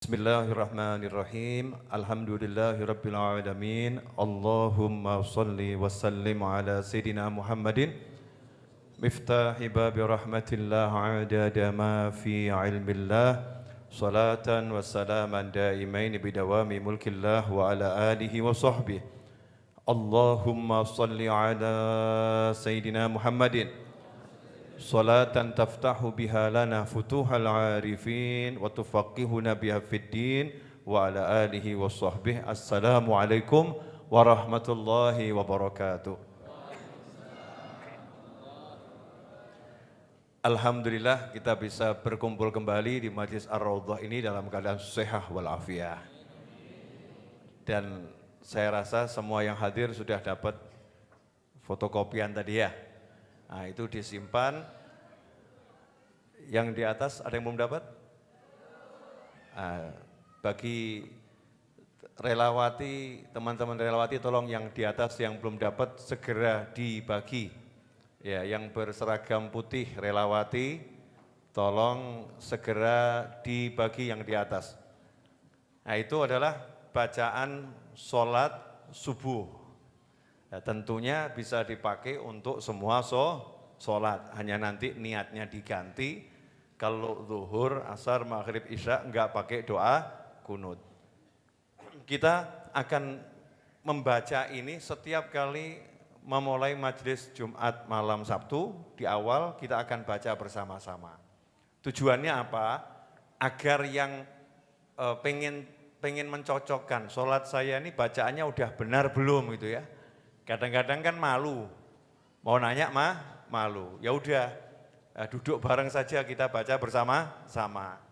Bismillahirrahmanirrahim. Alhamdulillahirabbil alamin. Allahumma shalli wa sallim ala sayidina Muhammadin miftahi babi rahmatillah adada ma fi ilmillah. Salatan wa salaman daimain bidawami mulkillah wa ala alihi wa sahbihi. Allahumma shalli ala sayidina Muhammadin salatan taftahu biha lana futuhal arifin wa tufaqihuna biha fid din wa ala alihi wa sahbihi. Assalamualaikum warahmatullahi wabarakatuh. Alhamdulillah kita bisa berkumpul kembali di Majlis Ar-Raudhah ini dalam keadaan sehat walafiat. Dan saya rasa semua yang hadir sudah dapat fotokopian tadi ya. Nah, itu disimpan. Yang di atas ada yang belum dapat? Bagi relawati, teman-teman relawati, tolong yang di atas yang belum dapat segera dibagi. Ya, yang berseragam putih relawati, tolong segera dibagi yang di atas. Nah, itu adalah bacaan sholat subuh. Ya, tentunya bisa dipakai untuk semua sholat, hanya nanti niatnya diganti. Kalau zuhur, asar, maghrib, isya enggak pakai doa kunut. Kita akan membaca ini setiap kali memulai majelis Jumat malam Sabtu. Di awal kita akan baca bersama-sama. Tujuannya apa? Agar yang pengen mencocokkan sholat saya ini bacaannya udah benar belum gitu ya. Kadang-kadang kan malu, mau nanya malu. Ya udah, duduk bareng saja kita baca bersama-sama.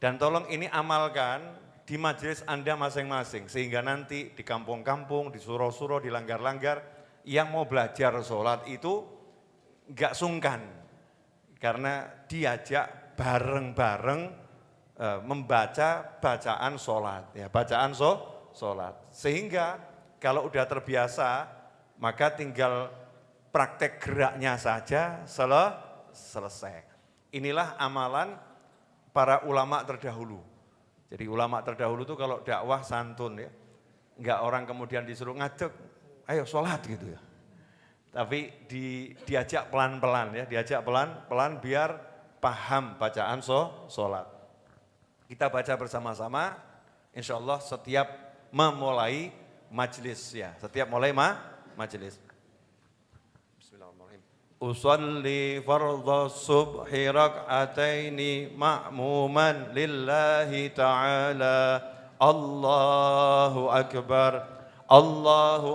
Dan tolong ini amalkan di majelis Anda masing-masing, sehingga nanti di kampung-kampung, di surau-surau, di langgar-langgar, yang mau belajar sholat itu enggak sungkan. Karena diajak bareng-bareng membaca bacaan sholat, ya bacaan sholat. Sehingga kalau udah terbiasa, maka tinggal praktek geraknya saja selesai. Inilah amalan para ulama terdahulu. Jadi ulama terdahulu itu kalau dakwah santun ya. Enggak orang kemudian disuruh ngadeg, ayo sholat gitu ya. Tapi diajak pelan-pelan ya, diajak pelan-pelan biar paham bacaan sholat. Kita baca bersama-sama, insya Allah setiap memulai majlis ya, setiap mulai majlis. Bismillahirrahmanirrahim. Usalli fardhu subhi rak'ataini ma'muman lillahi ta'ala. Allahu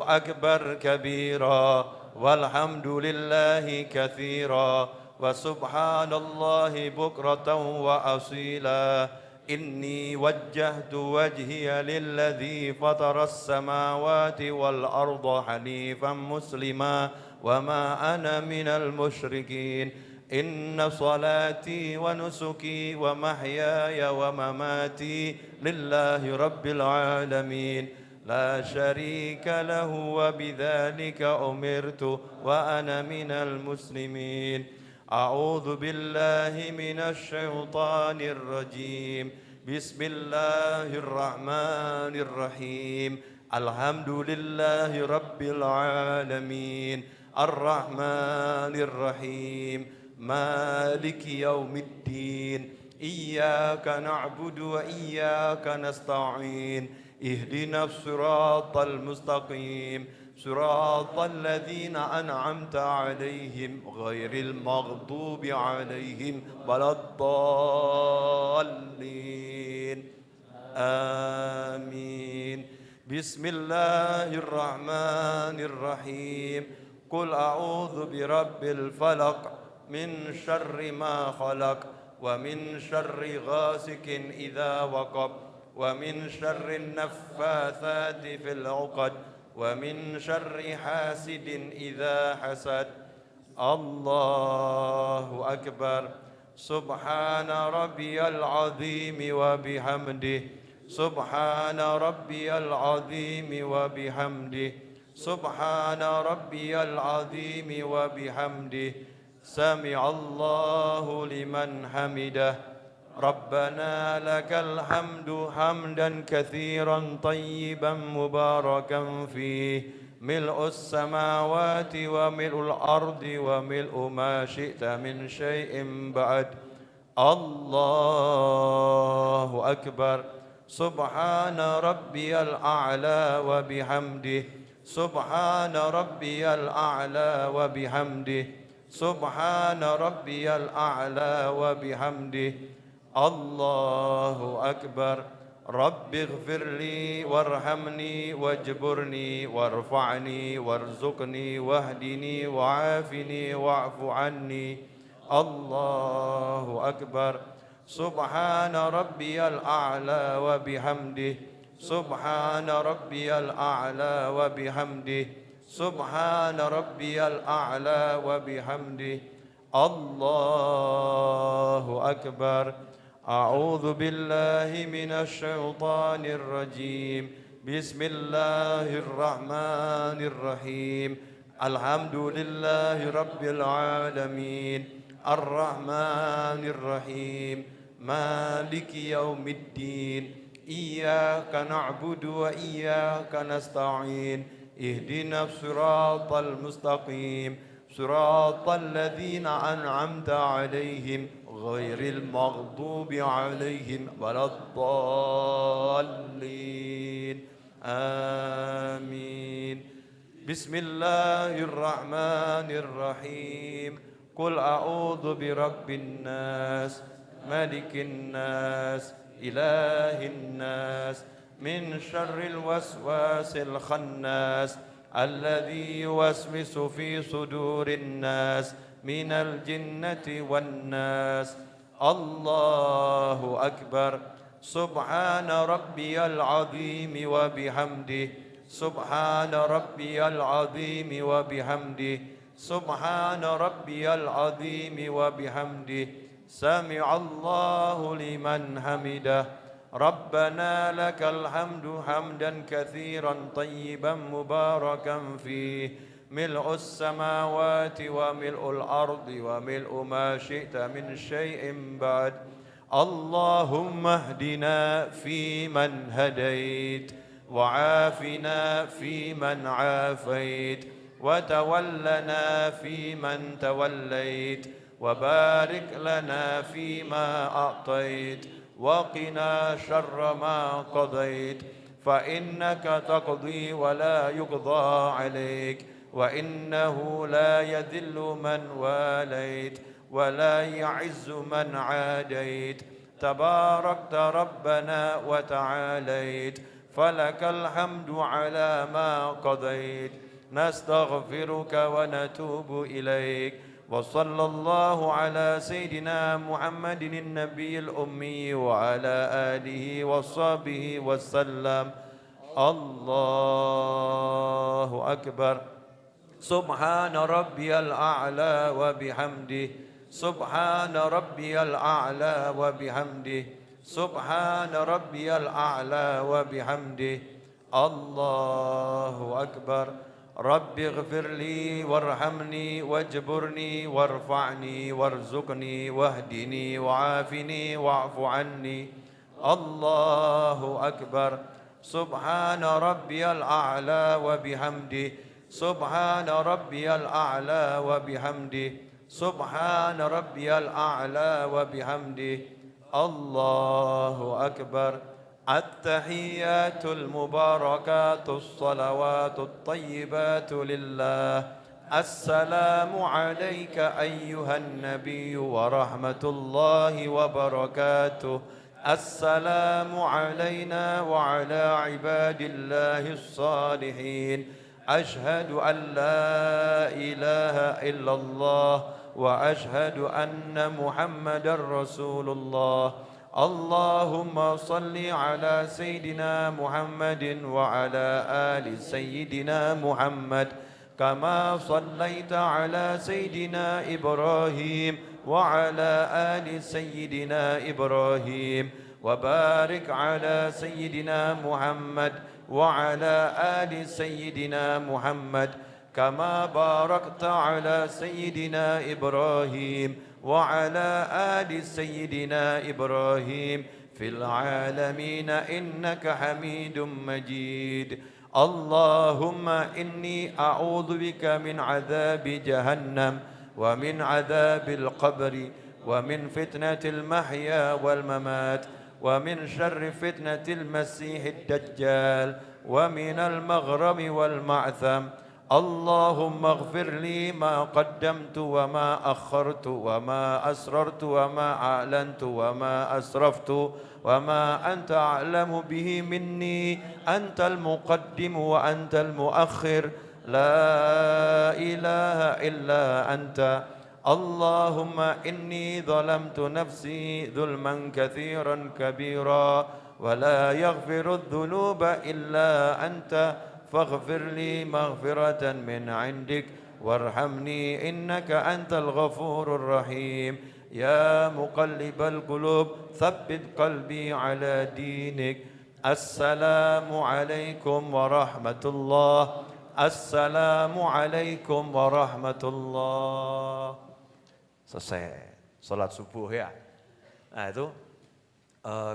akbar kabira walhamdulillahi katsira wa subhanallahi bukratan wa asila. Inni wajjahtu wajhiya lilladzi fataras samawati wal arda hanifan muslima wa ma ana minal musyrikin. Inna salati wa nusuki wa mahyaya wa mamati lillahi rabbil alamin. La syarika lahu wa bidzalika umirtu wa ana minal muslimin. A'udzu billahi minasy syaithanir rajim. Bismillahirrahmanirrahim. Alhamdulillahi rabbil alamin. Ar-Rahmanir Rahim. Maliki yaumiddin. Iyyaka na'budu wa iyyaka nasta'in. Ihdinas siratal mustaqim. صراط الذين أنعمت عليهم غير المغضوب عليهم ولا الضالين آمين. بسم الله الرحمن الرحيم. قل أعوذ برب الفلق من شر ما خلق ومن شر غاسق إذا وقب ومن شر النفاثات في العقد ومن شر حاسد إذا حسد. الله أكبر. سبحان ربي العظيم وبحمده. سبحان ربي العظيم وبحمده. سبحان ربي العظيم وبحمده. سمع الله لمن حمده. ربنا لك الحمد حمدا كثيرا طيبا مباركا فيه ملء السماوات وملء الأرض وملء ما شئت من شيء بعد الله أكبر سبحان ربي الأعلى وبحمده سبحان ربي الأعلى وبحمده سبحان ربي الأعلى وبحمده الله أكبر رب اغفر لي وارحمني واجبرني وارفعني وارزقني واهدني وعافني واعف عني الله أكبر سبحان ربي الأعلى وبحمده سبحان ربي الأعلى وبحمده سبحان ربي الأعلى وبحمده الله أكبر أعوذ بالله من الشيطان الرجيم بسم الله الرحمن الرحيم الحمد لله رب العالمين الرحمن الرحيم مالك يوم الدين إياك نعبد وإياك نستعين اهدنا الصراط المستقيم صراط الذين أنعمت عليهم غير المغضوب عليهم ولا الضالين آمين بسم الله الرحمن الرحيم قل أعوذ برب الناس ملك الناس إله الناس من شر الوسواس الخناس الذي يوسوس في صدور الناس من الجنة والناس الله أكبر سبحان ربي العظيم وبحمده سبحان ربي العظيم وبحمده سبحان ربي العظيم وبحمده سمع الله لمن حمده ربنا لك الحمد حمدا كثيرا طيبا مباركا فيه ملء السماوات وملء الأرض وملء ما شئت من شيء بعد اللهم اهدنا فيمن هديت وعافنا فيمن عافيت وتولنا فيمن توليت وبارك لنا فيما أعطيت وقنا شر ما قضيت فإنك تقضي ولا يقضى عليك وإنه لا يذل من واليت ولا يعز من عاديت تباركت ربنا وتعاليت فلك الحمد على ما قضيت نستغفرك ونتوب إليك وصلى الله على سيدنا محمد النبي الأمي وعلى آله وصحبه وسلم الله أكبر سبحان ربي الأعلى وبحمده سبحان ربي الأعلى وبحمده سبحان ربي الأعلى وبحمده الله أكبر رب اغفر لي وارحمني واجبرني وارفعني وارزقني واهدني وعافني واعف عني الله أكبر سبحان ربي الأعلى وبحمده سبحان ربي الأعلى وبحمده سبحان ربي الأعلى وبحمده الله أكبر التحيات المباركات الصلوات الطيبات لله السلام عليك أيها النبي ورحمة الله وبركاته السلام علينا وعلى عباد الله الصالحين أشهد أن لا إله إلا الله وأشهد أن محمدا رسول الله اللهم صل على سيدنا محمد وعلى آل سيدنا محمد كما صليت على سيدنا إبراهيم وعلى آل سيدنا إبراهيم وبارك على سيدنا محمد وعلى آل سيدنا محمد كما باركت على سيدنا إبراهيم وعلى آل سيدنا إبراهيم في العالمين إنك حميد مجيد اللهم إني أعوذ بك من عذاب جهنم ومن عذاب القبر ومن فتنة المحيا والممات ومن شر فتنة المسيح الدجال ومن المغرم والمعثم اللهم اغفر لي ما قدمت وما أخرت وما أسررت وما أعلنت وما أسرفت وما أنت أعلم به مني أنت المقدم وأنت المؤخر لا إله إلا أنت اللهم إني ظلمت نفسي ظلما كثيرا كبيرا ولا يغفر الذنوب إلا أنت فاغفر لي مغفرة من عندك وارحمني إنك أنت الغفور الرحيم يا مقلب القلوب ثبت قلبي على دينك السلام عليكم ورحمة الله السلام عليكم ورحمة الله. Selesai sholat subuh ya. Nah itu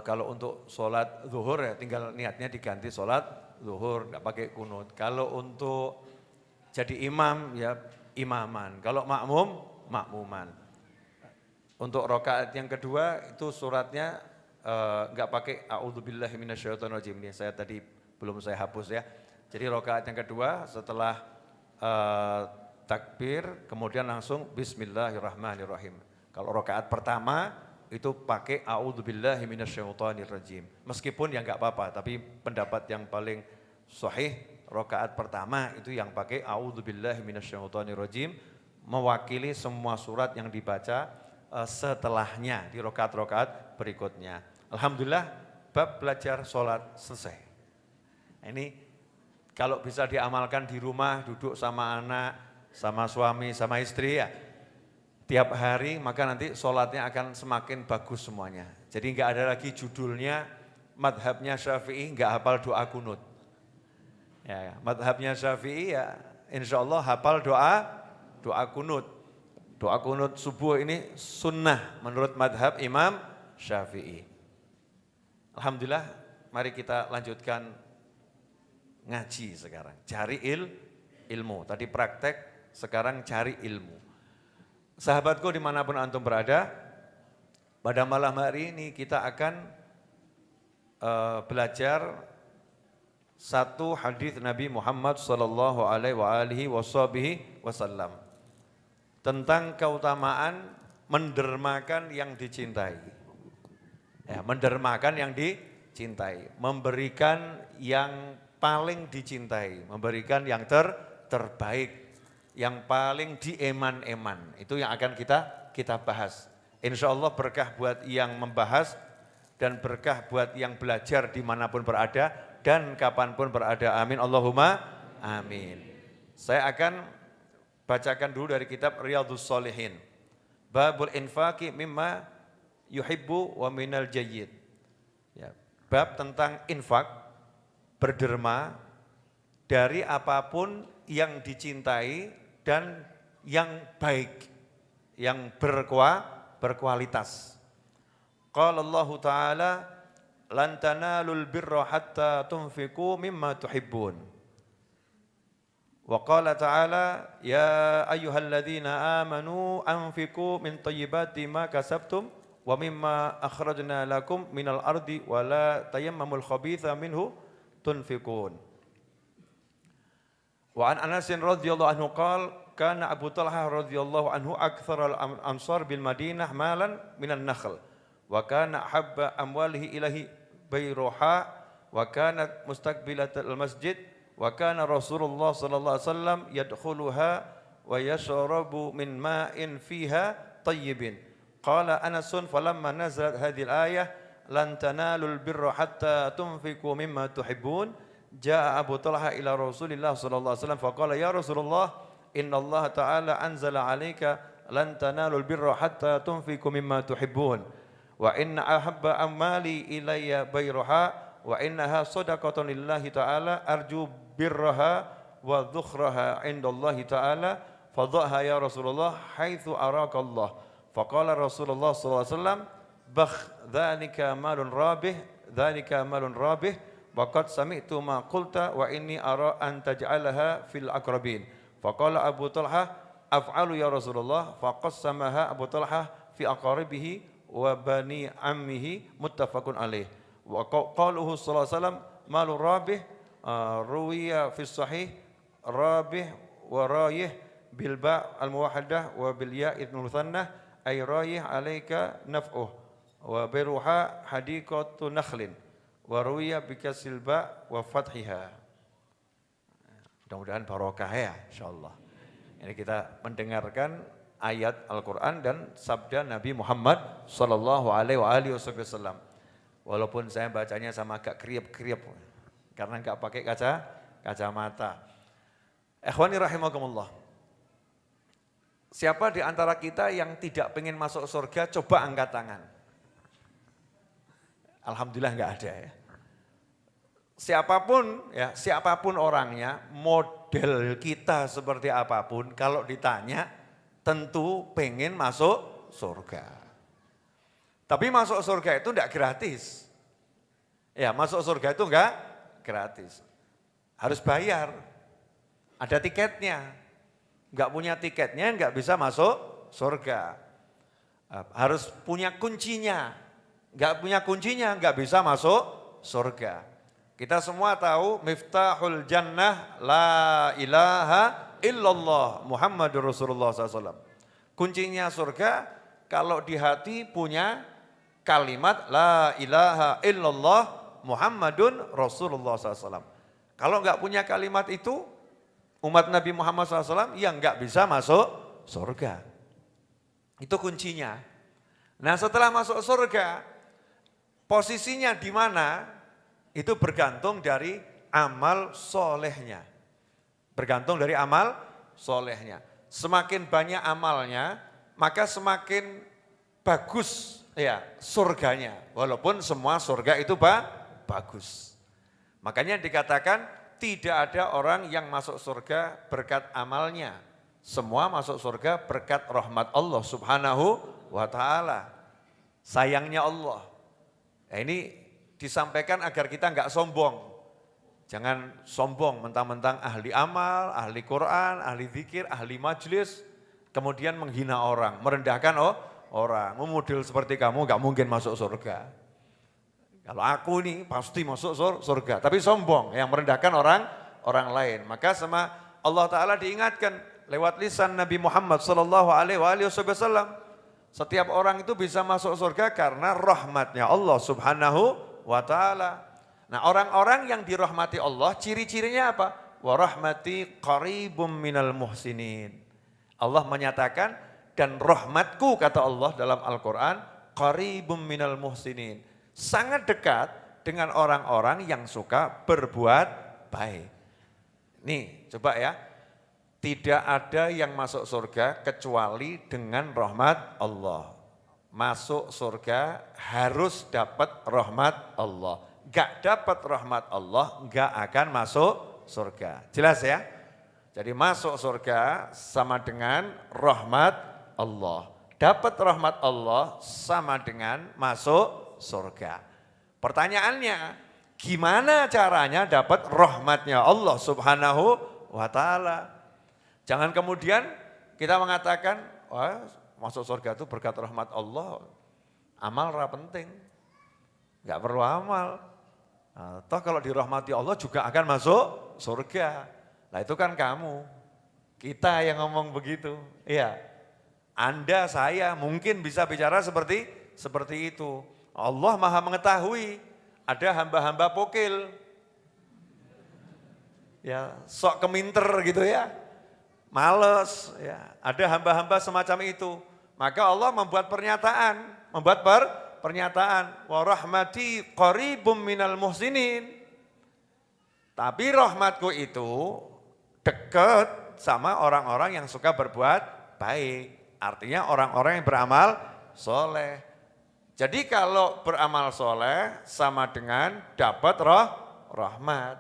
kalau untuk sholat zuhur ya tinggal niatnya diganti sholat zuhur, nggak pakai kunut. Kalau untuk jadi imam ya imaman, kalau makmum, makmuman. Untuk rakaat yang kedua itu suratnya nggak pakai a'udzubillahi minasyaitonirrajim ini saya tadi belum saya hapus ya. Jadi rakaat yang kedua setelah takbir kemudian langsung bismillahirrahmanirrahim. Kalau rakaat pertama itu pakai a'udzubillahi minasyaitonirrajim. Meskipun ya enggak apa-apa, tapi pendapat yang paling sahih rakaat pertama itu yang pakai a'udzubillahi minasyaitonirrajim mewakili semua surat yang dibaca setelahnya di rakaat-rakaat berikutnya. Alhamdulillah bab belajar sholat selesai. Ini kalau bisa diamalkan di rumah, duduk sama anak, sama suami, sama istri ya. Tiap hari maka nanti sholatnya akan semakin bagus semuanya. Jadi enggak ada lagi judulnya madhabnya Syafi'i enggak hafal doa kunut. Ya, madhabnya Syafi'i ya insya Allah hafal doa kunut. Doa kunut subuh ini sunnah menurut madhab Imam Syafi'i. Alhamdulillah mari kita lanjutkan ngaji sekarang. Cari ilmu, tadi praktek sekarang cari ilmu. Sahabatku dimanapun antum berada, pada malam hari ini kita akan belajar satu hadis Nabi Muhammad sallallahu alaihi wasallam tentang keutamaan mendermakan yang dicintai. Ya, mendermakan yang dicintai, memberikan yang paling dicintai, memberikan yang terbaik. Yang paling dieman-eman, itu yang akan kita bahas. Insya Allah berkah buat yang membahas dan berkah buat yang belajar dimanapun berada dan kapanpun berada. Amin Allahumma amin. Saya akan bacakan dulu dari kitab Riyadhus Shalihin. Babul infaqi mimma yuhibbu wa minal jayyid. Ya, bab tentang infak, berderma dari apapun yang dicintai dan yang baik, yang berkualitas. Qala Allah Ta'ala, lan tanalul birra hatta tunfiqu mimma tuhibbun. Wa qala ta'ala, ya ayyuhalladzina amanu anfiqu min thayyibati ma kasabtum wa mimma akhrajna lakum minal ardi wa la tayammamul khabitha minhu tunfiqun. Wa an Anas radhiyallahu anhu qala kana Abu Talhah radhiyallahu anhu aktsara al-ansar bil Madinah malan minan nakhl wa kana habba amwalihi ilahi bayruha wa kanat mustaqbilat al-masjid wa kana Rasulullah sallallahu alaihi wasallam yadkhuluha wa yashrabu min ma'in fiha tayyibin. Qala Anas falamma nazalat hadhihi al-ayah lan tanalul birra hatta tunfiqu mimma tuhibbun. Ja'a Abu Talha ila Rasulillah sallallahu alaihi wasallam faqala ya Rasulullah inna Allah ta'ala anzala 'alaika lan tanalul birra hatta tunfiqu mimma tuhibbun wa inna ahabba amali ilayya bayruha wa innaha shadaqatun lillahi ta'ala arju birraha wa dhukhraha 'indallahi ta'ala fadhaha ya Rasulullah haitsu araka Allah Faqala Rasulullah sallallahu alaihi wasallam, "Bakh dzalika malun rabih, dzalika malun rabih, wa qad sami'tu ma qulta wa inni ara an taj'alaha fil aqrabin." Faqala Abu Talhah, "Af'alu ya Rasulullah." Faqassamaha Abu Talhah fi aqaribihi wa bani ammihi, muttafaqun alaih. Wa qaluhu sallallahu alaihi wasallam, "Malun rabih ruwiya fi sahih rabih wa rayih bil ba' al muwahhadah wa bil ya' al muthanna ay rayih alaika naf'uh wa biruha hadiqatu nakhlin wa ruwiya bi kasril ba' wa fathiha." Mudah-mudahan barokah ya insyaallah. Ini kita mendengarkan ayat Al-Qur'an dan sabda Nabi Muhammad sallallahu alaihi wasallam. Walaupun saya bacanya sama agak kriep-kriep karena enggak pakai kacamata. Ikhwani rahimakumullah. Siapa di antara kita yang tidak pengen masuk surga, coba angkat tangan. Alhamdulillah enggak ada ya. Siapapun orangnya, model kita seperti apapun, kalau ditanya tentu pengen masuk surga. Tapi masuk surga itu enggak gratis. Ya, masuk surga itu enggak gratis. Harus bayar. Ada tiketnya. Enggak punya tiketnya enggak bisa masuk surga. Harus punya kuncinya. Enggak punya kuncinya enggak bisa masuk surga. Kita semua tahu miftahul jannah la ilaha illallah Muhammadur Rasulullah SAW. Kuncinya surga kalau di hati punya kalimat la ilaha illallah Muhammadun Rasulullah SAW. Kalau enggak punya kalimat itu, umat Nabi Muhammad SAW yang enggak bisa masuk surga. Itu kuncinya. Nah setelah masuk surga, posisinya di mana? Itu bergantung dari amal solehnya. Bergantung dari amal solehnya. Semakin banyak amalnya, maka semakin bagus ya surganya. Walaupun semua surga itu bagus. Makanya dikatakan tidak ada orang yang masuk surga berkat amalnya. Semua masuk surga berkat rahmat Allah subhanahu wa ta'ala. Sayangnya Allah. Nah, ini disampaikan agar kita enggak sombong. Jangan sombong mentang-mentang ahli amal, ahli Quran, ahli zikir, ahli majlis, kemudian menghina orang, merendahkan orang. Model seperti kamu enggak mungkin masuk surga. Kalau aku nih pasti masuk surga, tapi sombong yang merendahkan orang lain. Maka sama Allah Ta'ala diingatkan lewat lisan Nabi Muhammad sallallahu alaihi wasallam. Setiap orang itu bisa masuk surga karena rahmatnya Allah subhanahu wa ta'ala. Nah orang-orang yang dirahmati Allah ciri-cirinya apa? Wa rahmati qaribum minal muhsinin. Allah menyatakan dan rahmatku kata Allah dalam Al-Quran qaribum minal muhsinin. Sangat dekat dengan orang-orang yang suka berbuat baik. Nih coba ya. Tidak ada yang masuk surga kecuali dengan rahmat Allah. Masuk surga harus dapat rahmat Allah. Gak dapat rahmat Allah, gak akan masuk surga. Jelas ya? Jadi masuk surga sama dengan rahmat Allah. Dapat rahmat Allah sama dengan masuk surga. Pertanyaannya, gimana caranya dapat rahmatnya Allah subhanahu wa ta'ala? Jangan kemudian kita mengatakan, wah, masuk surga itu berkat rahmat Allah, amal ora penting, enggak perlu amal. Nah, toh kalau dirahmati Allah juga akan masuk surga. Nah itu kan kamu, kita yang ngomong begitu. Iya, Anda, saya mungkin bisa bicara seperti itu. Allah maha mengetahui, ada hamba-hamba pokil, ya sok keminter gitu ya, males, ya ada hamba-hamba semacam itu. Maka Allah membuat pernyataan, wa rahmati qaribum minal muhsinin. Tapi rahmatku itu dekat sama orang-orang yang suka berbuat baik. Artinya orang-orang yang beramal soleh. Jadi kalau beramal soleh sama dengan dapat rahmat.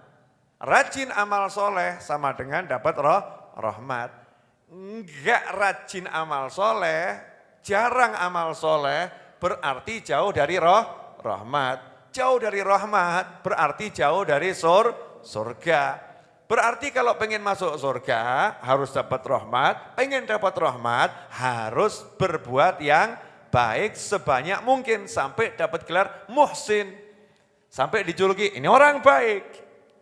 Rajin amal soleh sama dengan dapat rahmat. Enggak rajin amal soleh, jarang amal soleh berarti jauh dari rahmat. Jauh dari rahmat berarti jauh dari surga. Berarti kalau pengen masuk surga harus dapat rahmat, pengen dapat rahmat harus berbuat yang baik sebanyak mungkin sampai dapat gelar muhsin. Sampai dijuluki ini orang baik,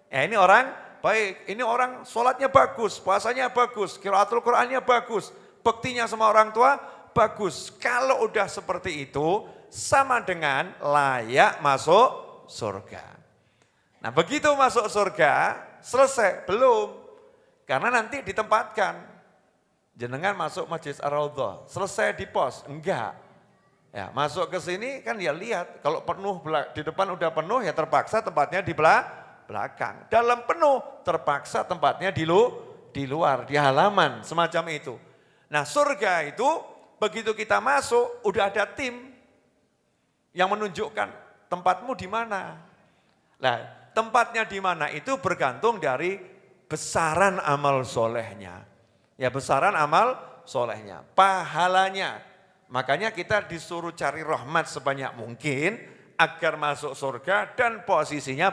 ini orang baik, ini orang sholatnya bagus, puasanya bagus, qiraatul Qur'annya bagus, bektinya sama orang tua bagus. Kalau udah seperti itu sama dengan layak masuk surga. Nah begitu masuk surga, selesai? Belum. Karena nanti ditempatkan. Jenengan masuk Masjid Ar-Raudhah, selesai di pos? Enggak. Ya, masuk ke sini kan ya lihat, kalau penuh di depan udah penuh ya terpaksa tempatnya di belakang. Dalam penuh terpaksa tempatnya di luar, di halaman, semacam itu. Nah surga itu begitu kita masuk udah ada tim yang menunjukkan tempatmu di mana. Nah tempatnya di mana itu bergantung dari besaran amal solehnya. Ya besaran amal solehnya, pahalanya. Makanya kita disuruh cari rahmat sebanyak mungkin agar masuk surga dan posisinya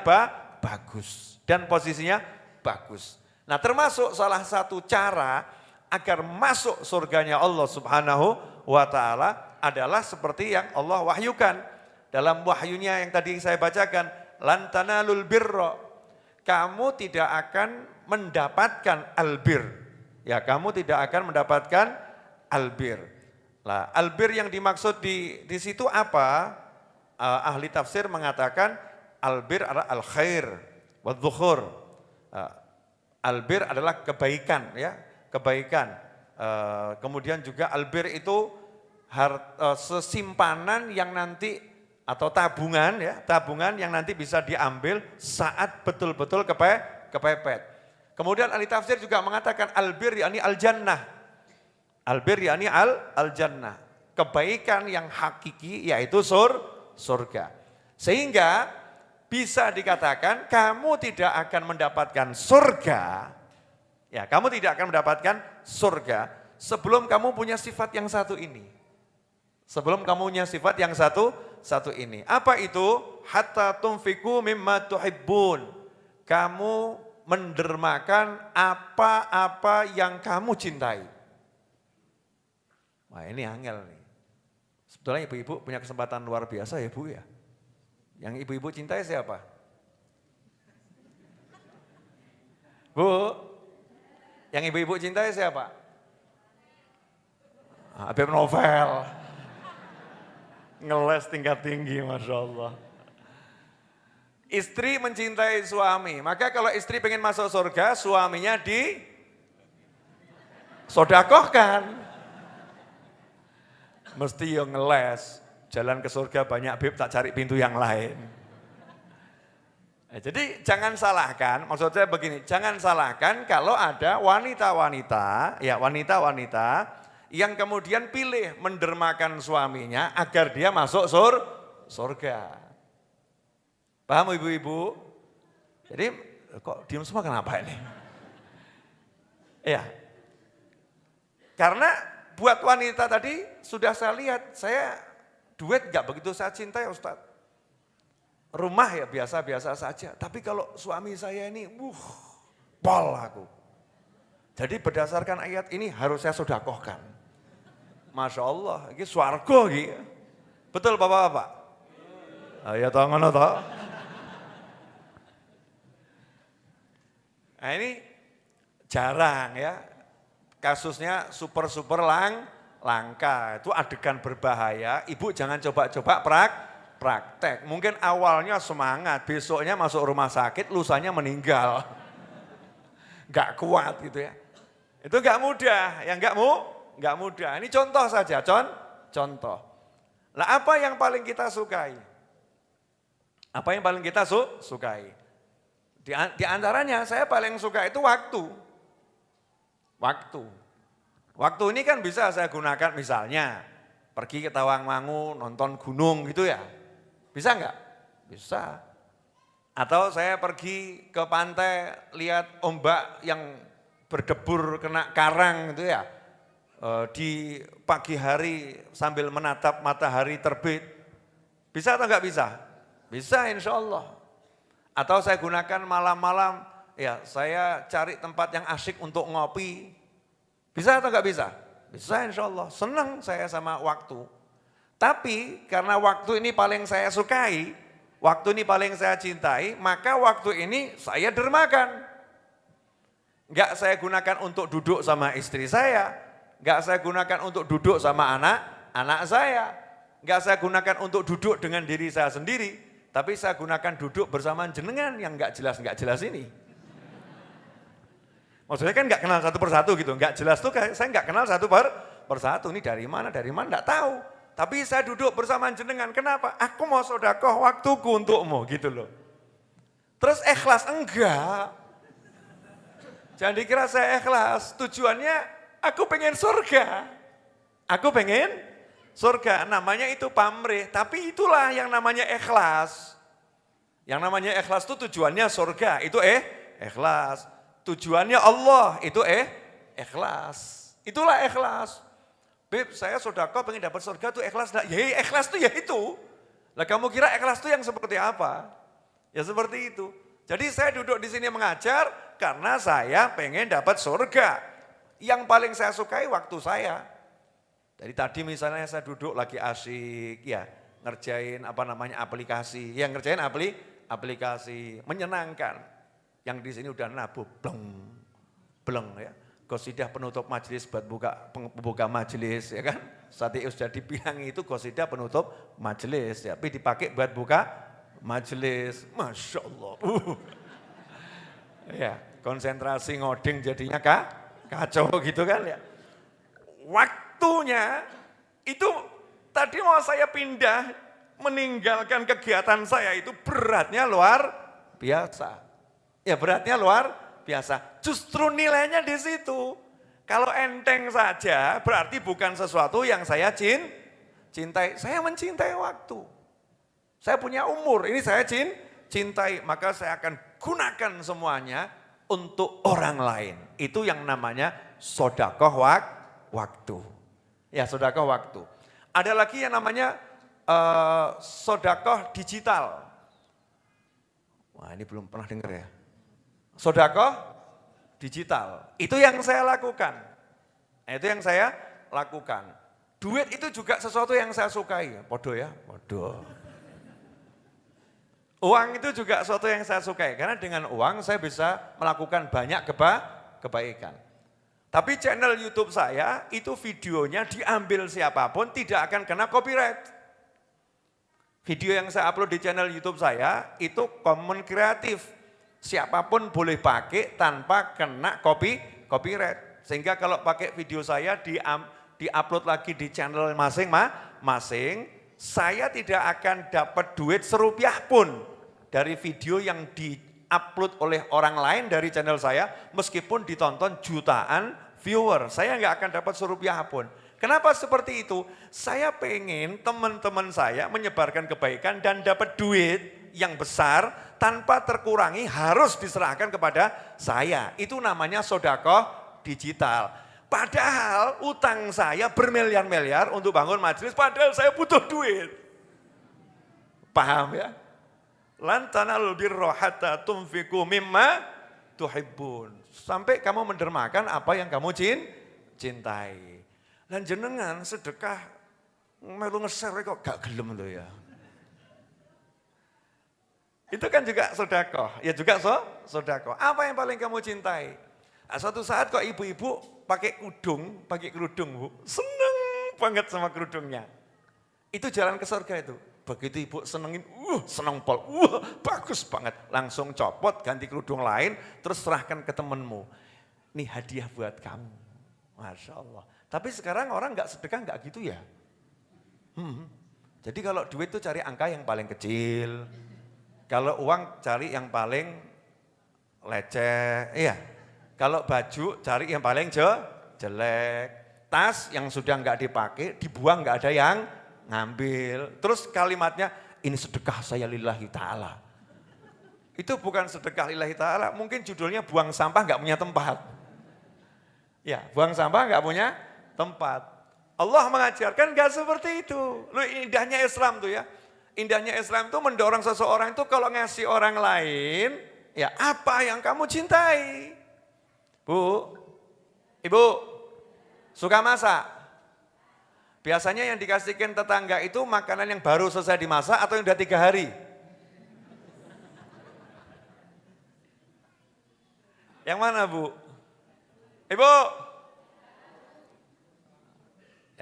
bagus. Dan posisinya bagus. Nah termasuk salah satu cara agar masuk surganya Allah Subhanahu wa ta'ala adalah seperti yang Allah wahyukan. Dalam wahyunya yang tadi saya bacakan, lan tanalul birra, kamu tidak akan mendapatkan albir. Ya, kamu tidak akan mendapatkan albir. Nah, albir yang dimaksud di situ apa? Ahli tafsir mengatakan albir adalah al-khair wa dhukhur. Albir adalah kebaikan, ya, kebaikan. Kemudian juga albir itu sesimpanan yang nanti atau tabungan, ya, tabungan yang nanti bisa diambil saat betul-betul kepepet. Kemudian ahli tafsir juga mengatakan albir yakni al-jannah. Albir yakni al-jannah. Kebaikan yang hakiki yaitu surga. Sehingga bisa dikatakan kamu tidak akan mendapatkan surga. Ya, kamu tidak akan mendapatkan surga sebelum kamu punya sifat yang satu ini. Sebelum kamu punya sifat yang satu ini. Apa itu? Hatta tunfiku mimma tuhibbun. Kamu mendermakan apa-apa yang kamu cintai. Wah ini angel nih. Sebetulnya ibu-ibu punya kesempatan luar biasa ya Bu ya. Yang ibu-ibu cintai siapa? Bu, yang ibu-ibu cintai siapa? Habib Novel. Ngeles tingkat tinggi Masya Allah. Istri mencintai suami, maka kalau istri pengen masuk surga, suaminya disodakohkan. Mesti yang ngeles, jalan ke surga banyak bib tak cari pintu yang lain. Jadi jangan salahkan, maksud saya begini, jangan salahkan kalau ada wanita-wanita, ya wanita-wanita yang kemudian pilih mendermakan suaminya agar dia masuk surga. Paham ibu-ibu? Jadi kok diam semua kenapa ini? Ya, karena buat wanita tadi sudah saya lihat, saya duet gak begitu saya cintai Ustaz. Rumah ya biasa-biasa saja, tapi kalau suami saya ini, pol aku. Jadi berdasarkan ayat ini harus saya sodakohkan. Masya Allah, ini swarga gitu. Betul Bapak-Bapak? Ya toh ngono toh. Nah ini jarang ya. Kasusnya super langka, itu adegan berbahaya, ibu jangan coba-coba praktek. Mungkin awalnya semangat, besoknya masuk rumah sakit, lusanya meninggal. Gak kuat gitu ya. Itu gak mudah, yang gak mudah. Ini contoh saja, contoh. Lah apa yang paling kita sukai? Apa yang paling kita sukai? Di antaranya saya paling suka itu waktu. Waktu ini kan bisa saya gunakan misalnya pergi ke Tawangmangu nonton gunung gitu ya. Bisa enggak? Bisa. Atau saya pergi ke pantai lihat ombak yang berdebur kena karang gitu ya. di pagi hari sambil menatap matahari terbit. Bisa atau enggak bisa? Bisa insya Allah. Atau saya gunakan malam-malam, ya saya cari tempat yang asyik untuk ngopi. Bisa atau enggak bisa? Bisa insya Allah. Senang saya sama waktu. Tapi karena waktu ini paling saya sukai, waktu ini paling saya cintai, maka waktu ini saya dermakan. Enggak saya gunakan untuk duduk sama istri saya, enggak saya gunakan untuk duduk sama anak saya, enggak saya gunakan untuk duduk dengan diri saya sendiri, tapi saya gunakan duduk bersama jenengan yang enggak jelas ini. Maksudnya kan enggak kenal satu persatu gitu, enggak jelas tuh saya enggak kenal satu persatu, ini dari mana enggak tahu. Tapi saya duduk bersama jenengan, kenapa? Aku mau sedekah waktuku untukmu gitu loh. Terus ikhlas? Enggak. Jangan dikira saya ikhlas, tujuannya aku pengen surga. Aku pengen surga, namanya itu pamrih, tapi itulah yang namanya ikhlas. Yang namanya ikhlas itu tujuannya surga, itu ikhlas. Tujuannya Allah, itu ikhlas. Itulah ikhlas. Beb, saya sedekah pengen dapat surga itu ikhlas. Nah, ya ikhlas itu ya itu. Lah kamu kira ikhlas itu yang seperti apa? Ya seperti itu. Jadi saya duduk di sini mengajar karena saya pengen dapat surga. Yang paling saya sukai waktu saya. Dari tadi misalnya saya duduk lagi asik ya, ngerjain aplikasi. Yang ngerjain aplikasi menyenangkan. Yang di sini udah nabuh bleng ya. Qasidah penutup majelis buat buka majelis ya kan. Sati sudah dibilang itu qasidah penutup majelis ya, tapi dipakai buat buka majelis. Masya Allah. Ya, konsentrasi ngoding jadinya kacau gitu kan ya. Waktunya itu tadi mau saya pindah meninggalkan kegiatan saya itu beratnya luar biasa. Ya beratnya luar biasa, justru nilainya di situ. Kalau enteng saja berarti bukan sesuatu yang saya cintai. Saya mencintai waktu. Saya punya umur, ini saya cintai, maka saya akan gunakan semuanya untuk orang lain. Itu yang namanya sedekah waktu. Ya sedekah waktu. Ada lagi yang namanya sedekah digital. Wah ini belum pernah dengar ya. Sedekah digital, itu yang saya lakukan. Itu yang saya lakukan. Duit itu juga sesuatu yang saya sukai. Podo ya, podo. Uang itu juga sesuatu yang saya sukai, karena dengan uang saya bisa melakukan banyak kebaikan. Tapi channel YouTube saya, itu videonya diambil siapapun tidak akan kena copyright. Video yang saya upload di channel YouTube saya, itu common kreatif. Siapapun boleh pakai tanpa kena copyright. Sehingga kalau pakai video saya di-upload lagi di channel masing-masing, saya tidak akan dapat duit serupiah pun dari video yang di-upload oleh orang lain dari channel saya, meskipun ditonton jutaan viewer. Saya nggak akan dapat serupiah pun. Kenapa seperti itu? Saya pengen teman-teman saya menyebarkan kebaikan dan dapat duit yang besar tanpa terkurangi harus diserahkan kepada saya. Itu namanya sedekah digital. Padahal utang saya bermiliar-miliar untuk bangun majelis, padahal saya butuh duit. Paham ya? Lan tanalul birra hatta tunfiqu mimma tuhibbun. Sampai kamu mendermakan apa yang kamu cintai. Lan jenengan sedekah melu nge-share kok gak gelem lho ya. Itu kan juga sedekah, ya juga sedekah. Apa yang paling kamu cintai? Nah, suatu saat kok ibu-ibu pakai kerudung Bu, seneng banget sama kerudungnya. Itu jalan ke surga itu. Begitu ibu senengin, seneng pol, bagus banget. Langsung copot, ganti kerudung lain, terus serahkan ke temenmu. Ini hadiah buat kamu. Masya Allah. Tapi sekarang orang nggak sedekah nggak gitu ya. Jadi kalau duit tuh cari angka yang paling kecil. Kalau uang cari yang paling leceh, iya. Kalau baju cari yang paling jelek. Tas yang sudah nggak dipakai, dibuang nggak ada yang ngambil. Terus kalimatnya, ini sedekah saya lillahi ta'ala. Itu bukan sedekah lillahi ta'ala, mungkin judulnya buang sampah nggak punya tempat. Ya, buang sampah nggak punya tempat. Allah mengajarkan gak seperti itu. Lu indahnya Islam tuh ya. Indahnya Islam itu mendorong seseorang itu kalau ngasih orang lain, ya apa yang kamu cintai. Bu, Ibu, suka masak? Biasanya yang dikasihkan tetangga itu makanan yang baru selesai dimasak atau yang udah 3 hari? Yang mana Bu? Ibu?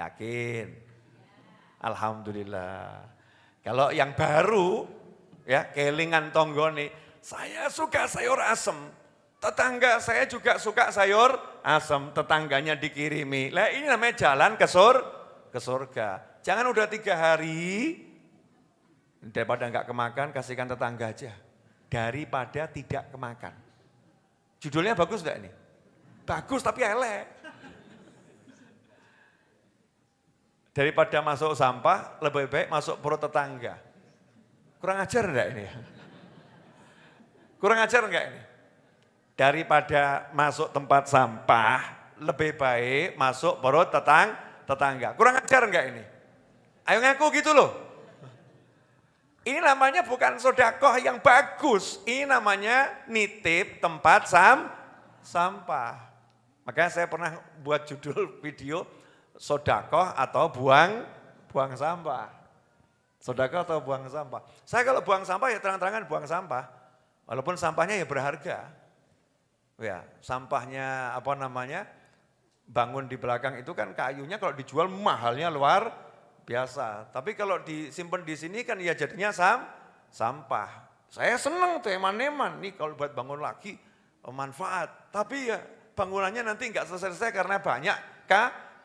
Yakin? Alhamdulillah. Kalau yang baru, ya kelingan tonggone, saya suka sayur asem. Tetangga saya juga suka sayur asem, tetangganya dikirimi. Lah ini namanya jalan ke surga. Jangan udah 3 hari, daripada enggak kemakan, kasihkan tetangga aja. Daripada tidak kemakan. Judulnya bagus enggak ini? Bagus tapi elek. Daripada masuk sampah, lebih baik masuk perut tetangga. Kurang ajar enggak ini? Kurang ajar enggak ini? Daripada masuk tempat sampah, lebih baik masuk perut tetangga. Kurang ajar enggak ini? Ayo ngaku gitu loh. Ini namanya bukan sedekah yang bagus, ini namanya nitip tempat sampah. Makanya saya pernah buat judul video, sedekah atau buang sampah. Sedekah atau buang sampah. Saya kalau buang sampah ya terang-terangan buang sampah. Walaupun sampahnya ya berharga. Ya, sampahnya apa namanya? Bangun di belakang itu kan kayunya kalau dijual mahalnya luar biasa. Tapi kalau disimpan di sini kan ya jadinya sampah. Saya senang tuh eman-eman nih kalau buat bangun lagi manfaat. Tapi ya bangunannya nanti enggak selesai karena banyak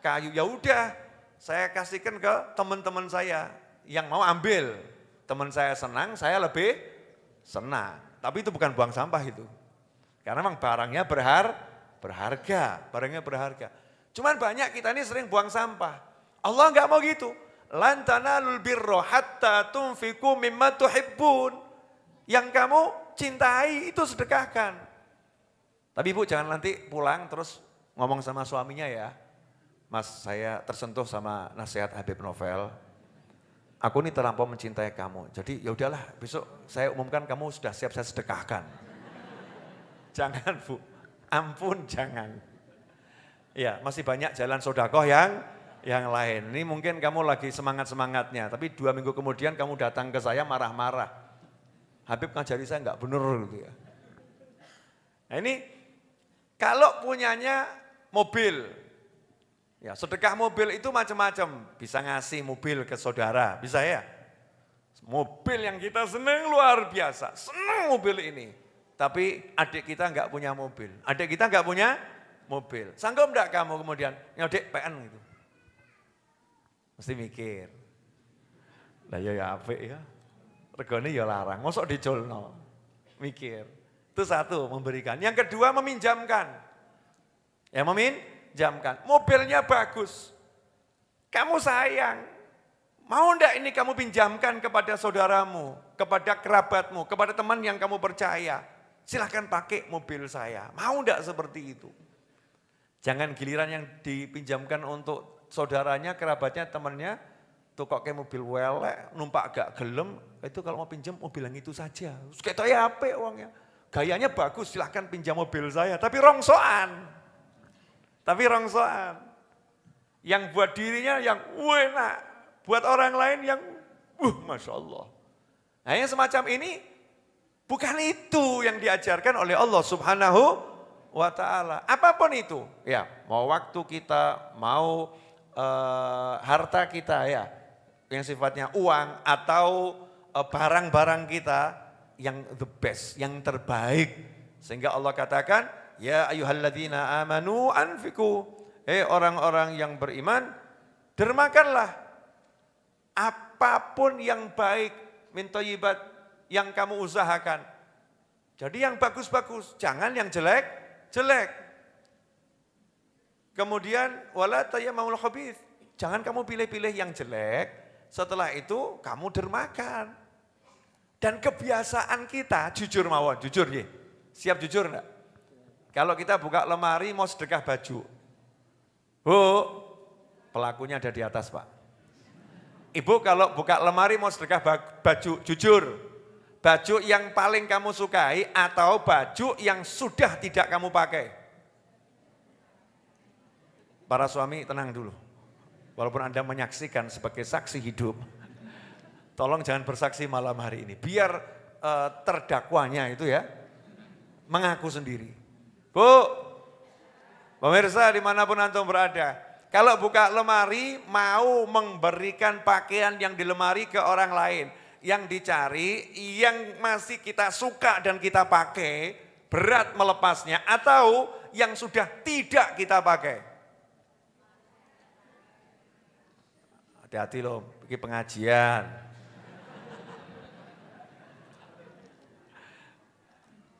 kayu. Ya udah, saya kasihkan ke teman-teman saya yang mau ambil. Teman saya senang, saya lebih senang. Tapi itu bukan buang sampah itu. Karena memang barangnya barangnya berharga. Cuman banyak kita ini sering buang sampah. Allah enggak mau gitu. Lan tanalul birra hatta tunfiqu mimma tuhibbun. Yang kamu cintai itu sedekahkan. Tapi Ibu jangan nanti pulang terus ngomong sama suaminya ya. Mas, saya tersentuh sama nasihat Habib Novel. Aku ini terlampau mencintai kamu. Jadi ya udahlah, besok saya umumkan kamu sudah siap saya sedekahkan. Jangan Bu, ampun jangan. Ya, masih banyak jalan sedekah yang lain. Ini mungkin kamu lagi semangat-semangatnya, tapi 2 minggu kemudian kamu datang ke saya marah-marah. Habib ngajari saya enggak benar gitu ya. Nah ini kalau punyanya mobil, ya, sedekah mobil itu macam-macam. Bisa ngasih mobil ke saudara, bisa ya. Mobil yang kita senang luar biasa, senang mobil ini. Tapi adik kita enggak punya mobil. Adik kita enggak punya mobil. Sanggup enggak kamu kemudian nyodek PN gitu? Mesti mikir. Lah ya apik ya. Regane ya larang, mosok diculno. Mikir. Itu satu, memberikan. Yang kedua meminjamkan. Ya meminjamkan. Mobilnya bagus. Kamu sayang. Mau enggak ini kamu pinjamkan kepada saudaramu, kepada kerabatmu, kepada teman yang kamu percaya. Silahkan pakai mobil saya. Mau enggak seperti itu? Jangan giliran yang dipinjamkan untuk saudaranya, kerabatnya, temannya, tuh kok kayak mobil welek, numpak gak gelem, itu kalau mau pinjam mobil yang itu saja. Kayak ya apik uangnya. Gayanya bagus, silahkan pinjam mobil saya, tapi rongsoan. Yang buat dirinya yang enak, buat orang lain yang Masya Allah. Nah yang semacam ini, bukan itu yang diajarkan oleh Allah Subhanahu wa ta'ala. Apapun itu, ya mau waktu kita, mau harta kita ya, yang sifatnya uang atau barang-barang kita, yang the best, yang terbaik. Sehingga Allah katakan, ya ayyuhalladzina amanu anfiku. Orang-orang yang beriman, dermakanlah apapun yang baik, min thayyibat, yang kamu usahakan. Jadi yang bagus-bagus, jangan yang jelek-jelek. Kemudian wala tayammamul khabith. Jangan kamu pilih-pilih yang jelek, setelah itu kamu dermakan. Dan kebiasaan kita, jujur mawon, jujur ya. Siap jujur enggak? Kalau kita buka lemari mau sedekah baju. Bu, Pelakunya ada di atas, Pak. Ibu kalau buka lemari mau sedekah baju, jujur. Baju yang paling kamu sukai atau baju yang sudah tidak kamu pakai? Para suami tenang dulu. Walaupun Anda menyaksikan sebagai saksi hidup, tolong jangan bersaksi malam hari ini. Biar terdakwanya itu ya, mengaku sendiri. Bu, pemirsa dimanapun antum berada, kalau buka lemari mau memberikan pakaian yang di lemari ke orang lain, yang dicari yang masih kita suka dan kita pakai, berat melepasnya atau yang sudah tidak kita pakai. Hati-hati loh, ini pengajian.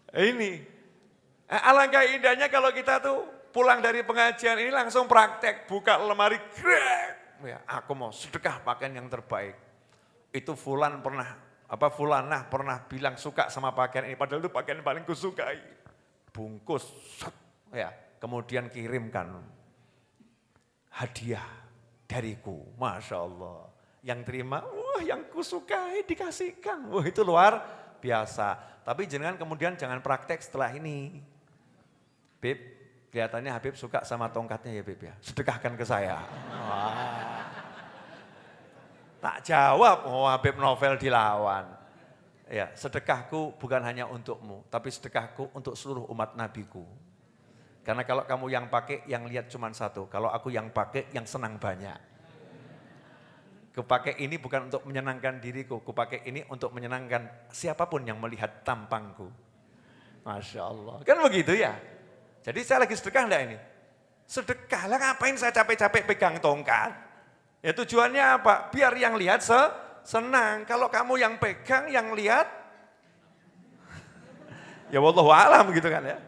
Ini, alangkah indahnya kalau kita tuh pulang dari pengajian ini langsung praktek, buka lemari, ya, aku mau sedekah pakaian yang terbaik. Itu fulanah pernah bilang suka sama pakaian ini, padahal itu pakaian paling kusukai. Bungkus, ya, kemudian kirimkan hadiah dariku, Masya Allah. Yang terima, wah yang kusukai dikasihkan, wah itu luar biasa. Tapi jangan kemudian jangan praktek setelah ini. Beb, kelihatannya Habib suka sama tongkatnya ya Beb ya, sedekahkan ke saya. Wah. Tak jawab, oh Habib novel dilawan. Ya, sedekahku bukan hanya untukmu, tapi sedekahku untuk seluruh umat nabiku. Karena kalau kamu yang pakai, yang lihat cuma satu. Kalau aku yang pakai, yang senang banyak. Kupakai ini bukan untuk menyenangkan diriku, kupakai ini untuk menyenangkan siapapun yang melihat tampangku. Masya Allah, kan begitu ya. Jadi saya lagi sedekah enggak ini? Sedekah lah, ngapain saya capek-capek pegang tongkat? Ya tujuannya apa? Biar yang lihat senang. Kalau kamu yang pegang, yang lihat, ya wallahu alam gitu kan ya.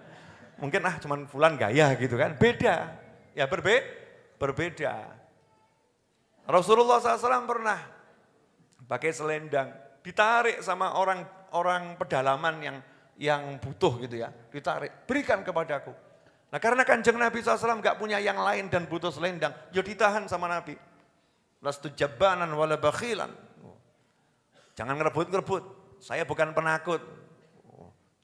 Mungkin cuman fulan gaya gitu kan, beda. Ya berbeda. Rasulullah SAW pernah pakai selendang, ditarik sama orang pedalaman yang butuh gitu ya, ditarik, berikan kepadaku. Nah karena Kanjeng Nabi SAW gak punya yang lain dan butuh selendang, ya ditahan sama Nabi. Lastu jabbanan wala bakhilan. Jangan ngerebut-ngerebut, saya bukan penakut.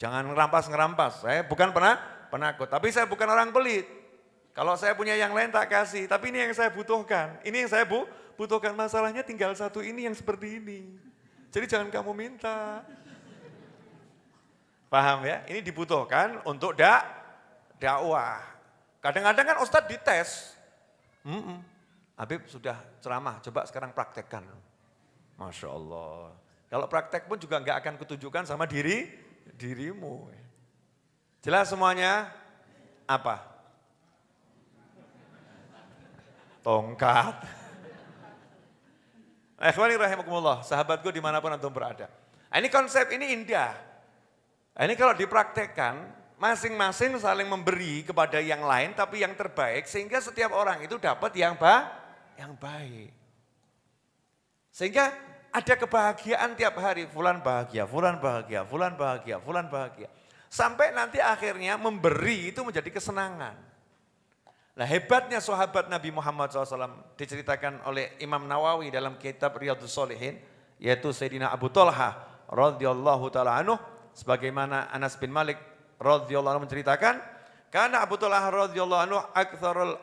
Jangan ngerampas-ngerampas, saya bukan penakut, tapi saya bukan orang pelit. Kalau saya punya yang lain tak kasih, tapi ini yang saya butuhkan. Ini yang saya butuhkan, masalahnya tinggal satu ini yang seperti ini. Jadi jangan kamu minta. Paham ya? Ini dibutuhkan untuk dakwah. Kadang-kadang kan Ustadz dites. Habib sudah ceramah, coba sekarang praktekkan. Masya Allah. Kalau praktek pun juga nggak akan kutunjukkan sama dirimu. Jelas semuanya? Apa? Tongkat. Ikhwani rahimakumullah, sahabatku dimanapun antum berada. Ini konsep ini indah. Ini kalau dipraktekkan, masing-masing saling memberi kepada yang lain, tapi yang terbaik, sehingga setiap orang itu dapat yang baik. Sehingga ada kebahagiaan tiap hari, fulan bahagia, fulan bahagia, fulan bahagia, fulan bahagia. Sampai nanti akhirnya memberi itu menjadi kesenangan. Nah hebatnya sahabat Nabi Muhammad SAW diceritakan oleh Imam Nawawi dalam kitab Riyadhus Shalihin, yaitu Sayyidina Abu Talha radhiyallahu ta'ala anhu, sebagaimana Anas bin Malik radhiyallahu anhu menceritakan, karena Abu Talha radhiyallahu anhu aktsarul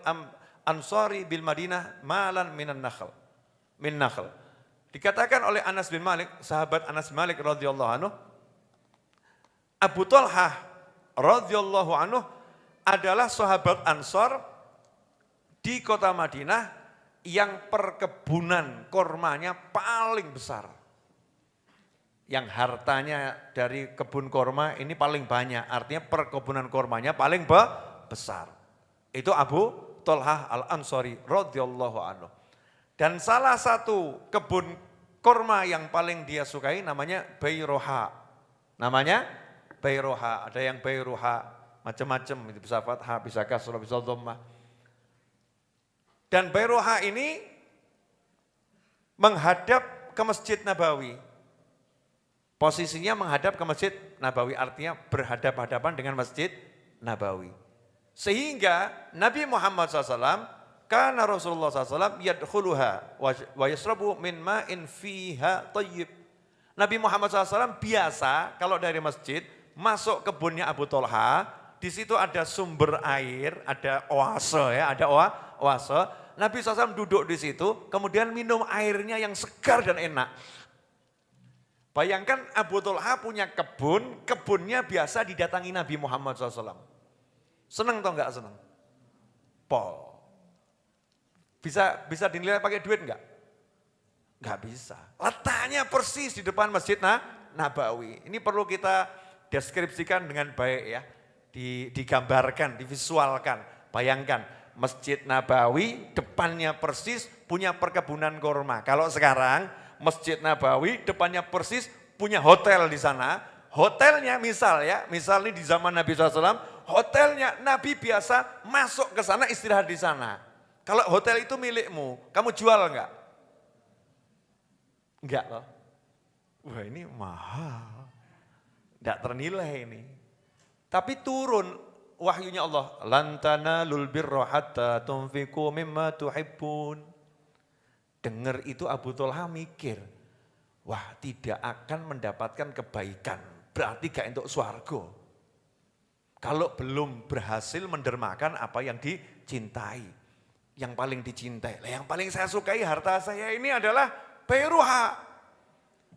ansari bil Madinah malan min nakhl. Dikatakan oleh Anas bin Malik, sahabat Anas bin Malik radhiyallahu anhu, Abu Talha radhiyallahu anhu adalah sahabat Ansar di kota Madinah yang perkebunan kormanya paling besar. Yang hartanya dari kebun korma ini paling banyak, artinya perkebunan kormanya paling besar. Itu Abu Talhah al-Ansari radhiyallahu anhu. Dan salah satu kebun korma yang paling dia sukai namanya Bayroha. Namanya Bayroha, ada yang Bayroha, macam-macam, bisa fathah, bisa kasrah, bisa dhammah. Dan Bayroha ini menghadap ke Masjid Nabawi. Posisinya menghadap ke Masjid Nabawi, artinya berhadap-hadapan dengan Masjid Nabawi. Sehingga Nabi Muhammad SAW Kana Rasulullah SAW yadkhuluha wa yashrabu min ma'in fiha thayyib. Nabi Muhammad SAW biasa kalau dari masjid masuk kebunnya Abu Thalha, di situ ada sumber air, ada oase ya, ada oase. Nabi SAW duduk di situ, kemudian minum airnya yang segar dan enak. Bayangkan Abu Thalha punya kebun, kebunnya biasa didatangi Nabi Muhammad SAW. Seneng atau enggak seneng? Pol. Bisa dinilai pakai duit enggak? Enggak bisa. Letaknya persis di depan Masjid Nabawi. Ini perlu kita deskripsikan dengan baik ya. Digambarkan, divisualkan. Bayangkan Masjid Nabawi depannya persis punya perkebunan kurma. Kalau sekarang Masjid Nabawi depannya persis punya hotel di sana. Hotelnya misal ini di zaman Nabi SAW, hotelnya Nabi biasa masuk ke sana istirahat di sana. Kalau hotel itu milikmu, kamu jual enggak? Enggak loh. Wah ini mahal. Enggak ternilai ini. Tapi turun wahyunya Allah. Lan tanalul birra hatta tunfiqu mimma tuhibbun. Dengar itu Abu Thalha mikir. Wah tidak akan mendapatkan kebaikan. Berarti gak untuk swarga. Kalau belum berhasil mendermakan apa yang dicintai. Yang paling dicintai. Yang paling saya sukai harta saya ini adalah Bairuha.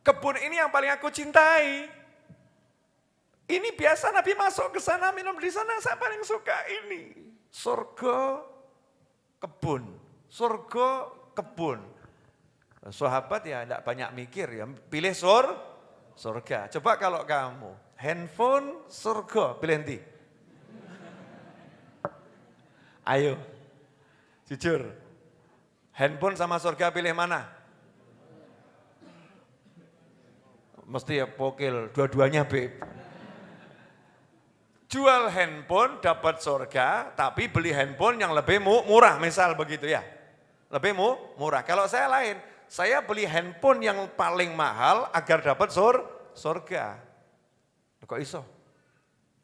Kebun ini yang paling aku cintai. Ini biasa Nabi masuk ke sana, minum di sana, saya paling suka ini. Surga, kebun. Surga, kebun. Sahabat ya tidak banyak mikir ya, pilih surga. Coba kalau kamu, handphone, surga, pilih nanti. Ayo. Jujur, handphone sama surga pilih mana? Mesti ya pokil, dua-duanya Beb. Jual handphone dapat surga, tapi beli handphone yang lebih murah, misal begitu ya. Lebih murah. Kalau saya lain, saya beli handphone yang paling mahal agar dapat surga. Kok iso?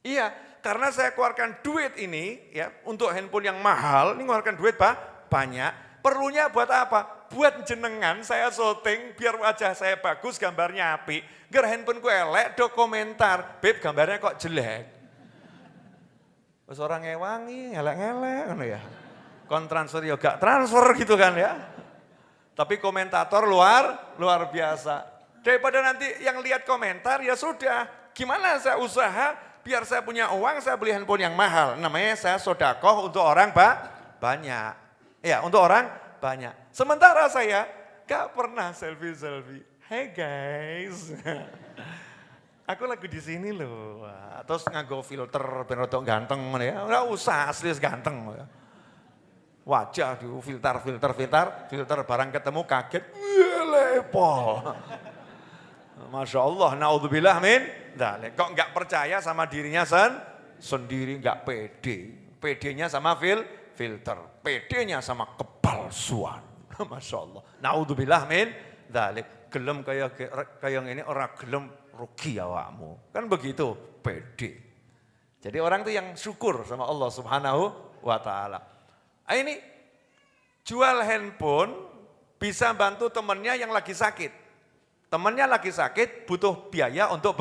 Iya. Karena saya keluarkan duit ini ya untuk handphone yang mahal, ini keluarkan duit banyak. Perlunya buat apa? Buat jenengan saya syuting biar wajah saya bagus, gambarnya api. Biar handphoneku elek, do komentar, Beb gambarnya kok jelek. Terus orang ngewangi, ngelek-ngelek kan ya. Kon transfer ya gak transfer gitu kan ya. Tapi komentator luar biasa. Daripada nanti yang lihat komentar ya sudah, gimana saya usaha biar saya punya uang, saya beli handphone yang mahal. Namanya saya sodakoh untuk orang banyak. Ya, untuk orang banyak. Sementara saya gak pernah selfie. Hey guys. Aku lagi di sini loh. Terus nganggo filter ben rodok ganteng ya. Enggak usah asli ganteng. Wajah di filter barang ketemu kaget. Lepol. Masya Allah, naudzubillah min dzalik. Kok enggak percaya sama dirinya sendiri, enggak pede. Pedenya sama filter, pedenya sama kepalsuan. Masya Allah, naudzubillah min dzalik. Gelem kaya ngene ora gelem rugi awakmu. Kan begitu, pede. Jadi orang itu yang syukur sama Allah Subhanahu wa taala. Ini jual handphone bisa bantu temannya yang lagi sakit. Temannya lagi sakit, butuh biaya untuk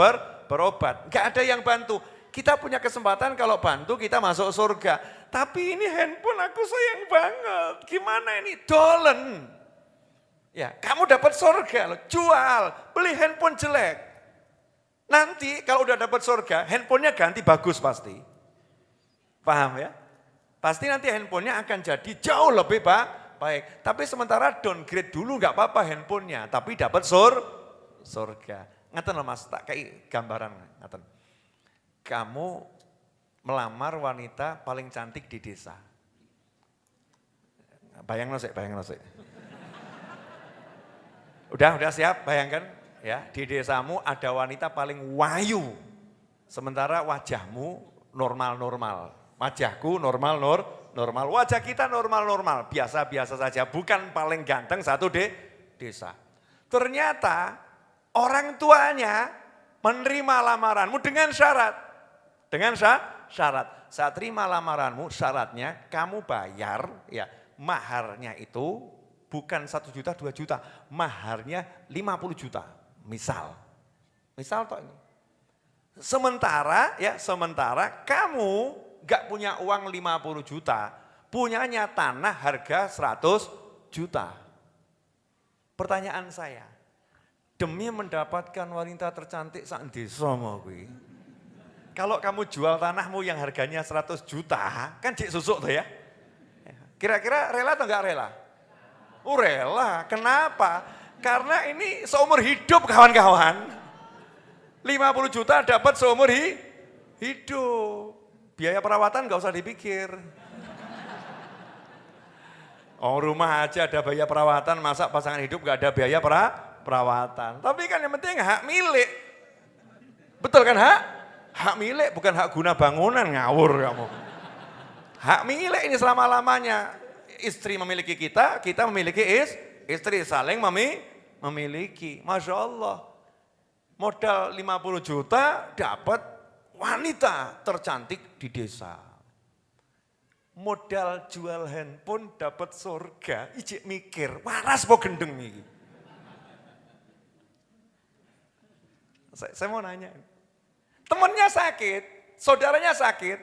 berobat. Enggak ada yang bantu. Kita punya kesempatan kalau bantu kita masuk surga. Tapi ini handphone aku sayang banget. Gimana ini? Dolen. Ya, kamu dapat surga loh. Jual, beli handphone jelek. Nanti kalau udah dapat surga, handphonenya ganti bagus pasti. Paham ya? Pasti nanti handphonenya akan jadi jauh lebih baik. Tapi sementara downgrade dulu nggak apa-apa handphonenya. Tapi dapat surga. Ngaten loh Mas, tak kayak gambaran. Ngaten. Kamu melamar wanita paling cantik di desa. Bayang sih. Udah siap, bayangkan ya, di desamu ada wanita paling wayu. Sementara wajahmu normal-normal. Wajahku normal. Wajah kita normal-normal, biasa-biasa saja, bukan paling ganteng satu desa. Ternyata orang tuanya menerima lamaranmu dengan syarat. Saya terima lamaranmu, syaratnya kamu bayar ya maharnya itu bukan 1 juta, 2 juta, maharnya 50 juta. Misal toh ini. Sementara kamu gak punya uang 50 juta, punyanya tanah harga 100 juta. Pertanyaan saya, demi mendapatkan wanita tercantik sak desa mau kuwi. Kalau kamu jual tanahmu yang harganya 100 juta, kan cik susuk tuh ya. Kira-kira rela atau enggak rela? Rela. Kenapa? Karena ini seumur hidup kawan-kawan. 50 juta dapat seumur hidup. Biaya perawatan enggak usah dipikir. Oh, rumah aja ada biaya perawatan, masa pasangan hidup enggak ada biaya perawatan. Tapi kan yang penting hak milik. Betul kan hak? Hak milik bukan hak guna bangunan, ngawur kamu. Hak milik ini selama-lamanya. Istri memiliki kita memiliki istri, saling memiliki. Masya Allah. Modal 50 juta dapat wanita tercantik di desa. Modal jual handphone dapat surga. Ijik mikir, waras po gendeng ini. Saya mau nanya. Temannya sakit, saudaranya sakit,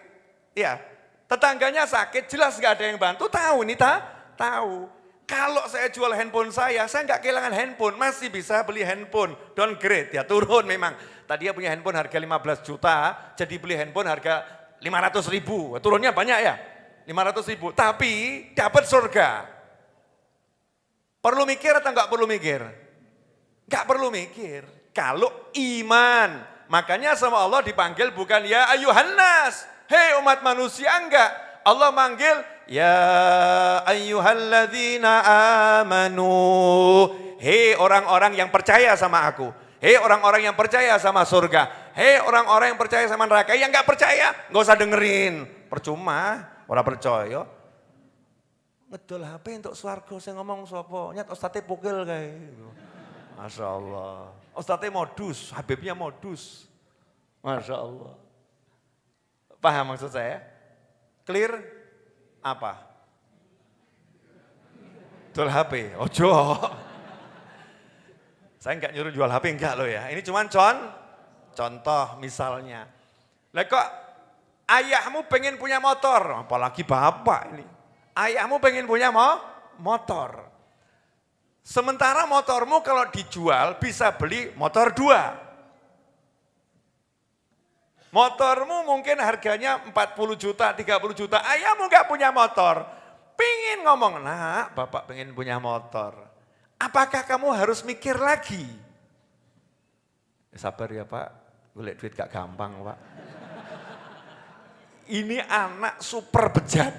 ya. Tetangganya sakit, jelas gak ada yang bantu, tahu nih tahu. Kalau saya jual handphone saya nggak kehilangan handphone, masih bisa beli handphone, downgrade ya, turun memang. Tadi dia punya handphone harga 15 juta, jadi beli handphone harga 500 ribu, turunnya banyak ya, 500 ribu, tapi dapat surga. Perlu mikir atau nggak perlu mikir? Nggak perlu mikir, kalau iman. Makanya sama Allah dipanggil bukan ya ayuhan nas, hei umat manusia, enggak. Allah manggil ya ayyuhalladzina amanu, hei orang-orang yang percaya sama aku, hei orang-orang yang percaya sama surga, hei orang-orang yang percaya sama neraka. Yang enggak percaya enggak usah dengerin, percuma, ora percaya. Ngedol HP untuk swarga, saya ngomong sapa? Nyat ustadze pukil kae. Masya Allah. Ustadznya modus, Habibnya modus. Masya Allah. Paham maksud saya? Clear? Apa? Jual HP? Ojo. Saya enggak nyuruh jual HP, enggak loh ya. Ini cuma contoh misalnya. Lah kok ayahmu pengen punya motor, apalagi bapak ini. Ayahmu pengen punya motor. Sementara motormu kalau dijual bisa beli motor 2. Motormu mungkin harganya 40 juta, 30 juta. Ayahmu gak punya motor. Pengen ngomong, nak bapak pengen punya motor. Apakah kamu harus mikir lagi? Sabar ya pak, golek duit gak gampang pak. Ini anak super bejat.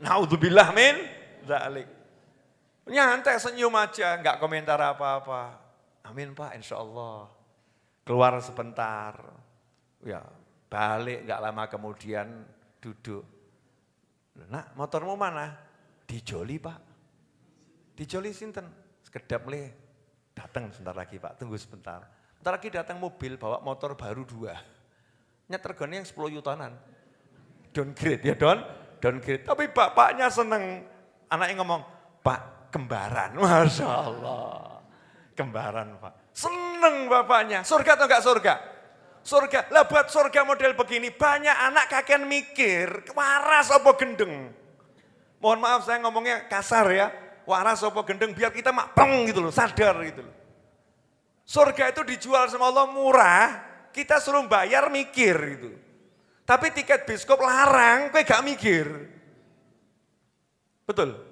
Naudzubillah min dzalik. Nyantai senyum aja, enggak komentar apa-apa. Amin pak, insya Allah. Keluar sebentar, ya balik enggak lama kemudian duduk. Nak motormu mana? Dijoli pak. Dijoli sinten? Sekedap leh. Datang sebentar lagi pak, tunggu sebentar. Sebentar lagi datang mobil bawa motor baru 2. Nyet regane yang 10 yutaan. Downgrade ya downgrade. Tapi bapaknya seneng. Anaknya ngomong, pak kembaran, Masya Allah. Kembaran pak. Seneng bapaknya, surga atau enggak surga? Surga. Lah buat surga model begini, banyak anak kakek mikir, waras apa gendeng. Mohon maaf saya ngomongnya kasar ya, waras apa gendeng, biar kita peng gitu loh, sadar gitu loh. Surga itu dijual sama Allah murah, kita suruh bayar mikir gitu. Tapi tiket biskop larang, kowe gak mikir. Betul?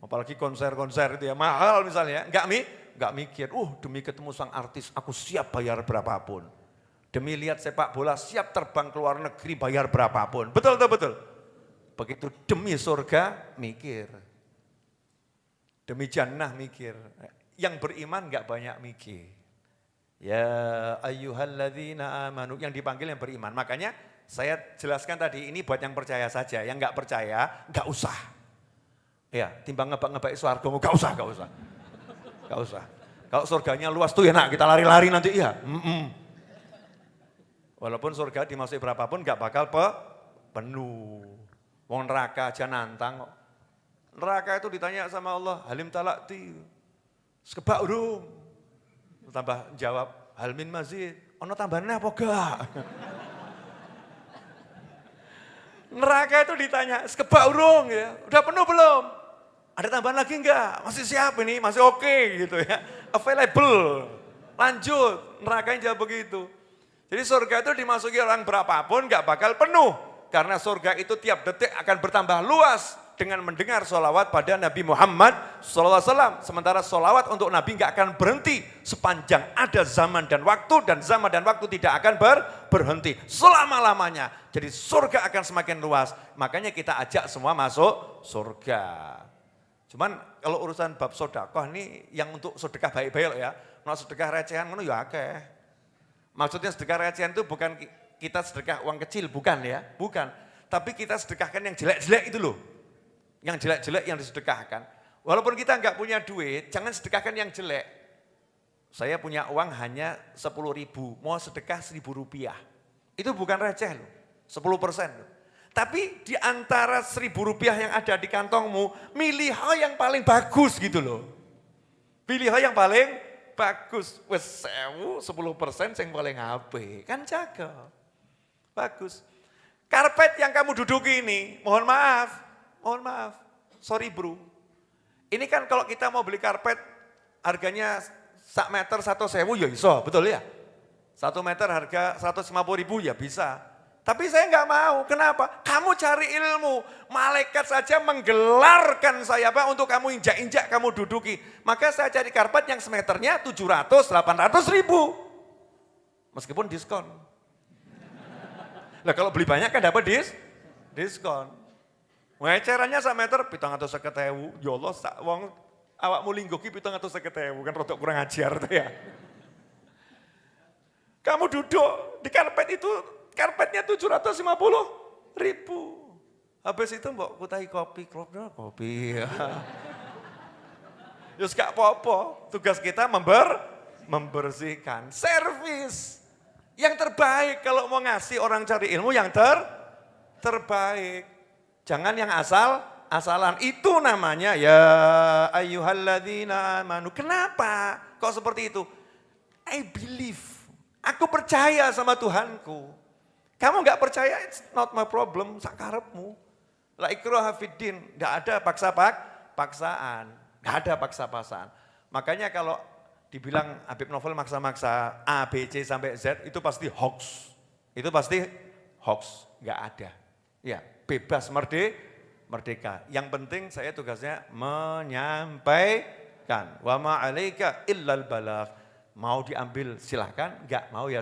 Apalagi konser-konser itu ya, mahal misalnya, enggak mikir, demi ketemu sang artis aku siap bayar berapapun. Demi lihat sepak bola siap terbang ke luar negeri bayar berapapun. Betul. Begitu demi surga mikir. Demi jannah mikir. Yang beriman enggak banyak mikir. Ya ayyuhalladzina amanu, yang dipanggil yang beriman. Makanya saya jelaskan tadi ini buat yang percaya saja, yang enggak percaya enggak usah. Ya, timbang ngebak-ngebak swargamu, gak usah. Kalau surganya luas tuh ya nak, kita lari-lari nanti iya. Walaupun surga dimasuki berapapun gak bakal penuh. Wong neraka aja nantang kok. Neraka itu ditanya sama Allah, halim talakti, sekebak urung. Tambah jawab, halmin mazid, ono tambahannya apa gak? Neraka itu ditanya, sekebak urung ya, udah penuh belum? Ada tambahan lagi enggak? Masih siap ini, masih oke gitu ya. Available, lanjut, neraka yang jawab begitu. Jadi surga itu dimasuki orang berapapun enggak bakal penuh. Karena surga itu tiap detik akan bertambah luas dengan mendengar sholawat pada Nabi Muhammad SAW. Sementara sholawat untuk Nabi enggak akan berhenti sepanjang ada zaman dan zaman dan waktu tidak akan berhenti selama-lamanya. Jadi surga akan semakin luas, makanya kita ajak semua masuk surga. Cuman kalau urusan bab sodakoh ini yang untuk sedekah baik-baik loh ya. Nah sedekah recehan itu ya akeh. Maksudnya sedekah recehan itu bukan kita sedekah uang kecil, bukan ya. Bukan, tapi kita sedekahkan yang jelek-jelek itu loh. Yang jelek-jelek yang disedekahkan. Walaupun kita enggak punya duit, jangan sedekahkan yang jelek. Saya punya uang hanya 10.000, mau sedekah 1.000 rupiah. Itu bukan receh loh, 10%. Loh. Tapi di antara 1.000 rupiah yang ada di kantongmu, milih yang paling bagus gitu loh. Pilih yang paling bagus. Wes 10% yang paling apik. Kan jaga. Bagus. Karpet yang kamu duduki ini, mohon maaf. Sorry bro. Ini kan kalau kita mau beli karpet, harganya 1 meter 1.000 ya iso, betul ya? 1 meter harga 150.000 ya bisa. Tapi saya enggak mau, kenapa? Kamu cari ilmu, malaikat saja menggelarkan saya Pak untuk kamu injak-injak, kamu duduki. Maka saya cari karpet yang semeternya 700-800 ribu. Meskipun diskon. Nah kalau beli banyak kan dapat diskon. Ngecerannya 1 meter 750.000. Ya Allah, wong awakmu linggoki 750.000 kan rodok kurang ajar tuh ya. Kamu duduk di karpet itu, karpetnya 750.000. Habis itu mbok kutai kopi. Yus gak apa-apa, tugas kita membersihkan. Servis yang terbaik kalau mau ngasih orang cari ilmu yang terbaik. Jangan yang asalan. Itu namanya ya ayyuhalladzina amanu. Kenapa kok seperti itu? I believe. Aku percaya sama Tuhanku. Kamu enggak percaya, it's not my problem, sakarepmu. La ikraha fiddin, enggak ada paksaan, enggak ada paksa-paksaan. Makanya kalau dibilang Habib Novel maksa-maksa A, B, C sampai Z, itu pasti hoax. Itu pasti hoax, enggak ada. Ya, bebas merdeka. Yang penting saya tugasnya menyampaikan. Wa ma 'alaika illal balagh. Mau diambil silahkan, enggak mau ya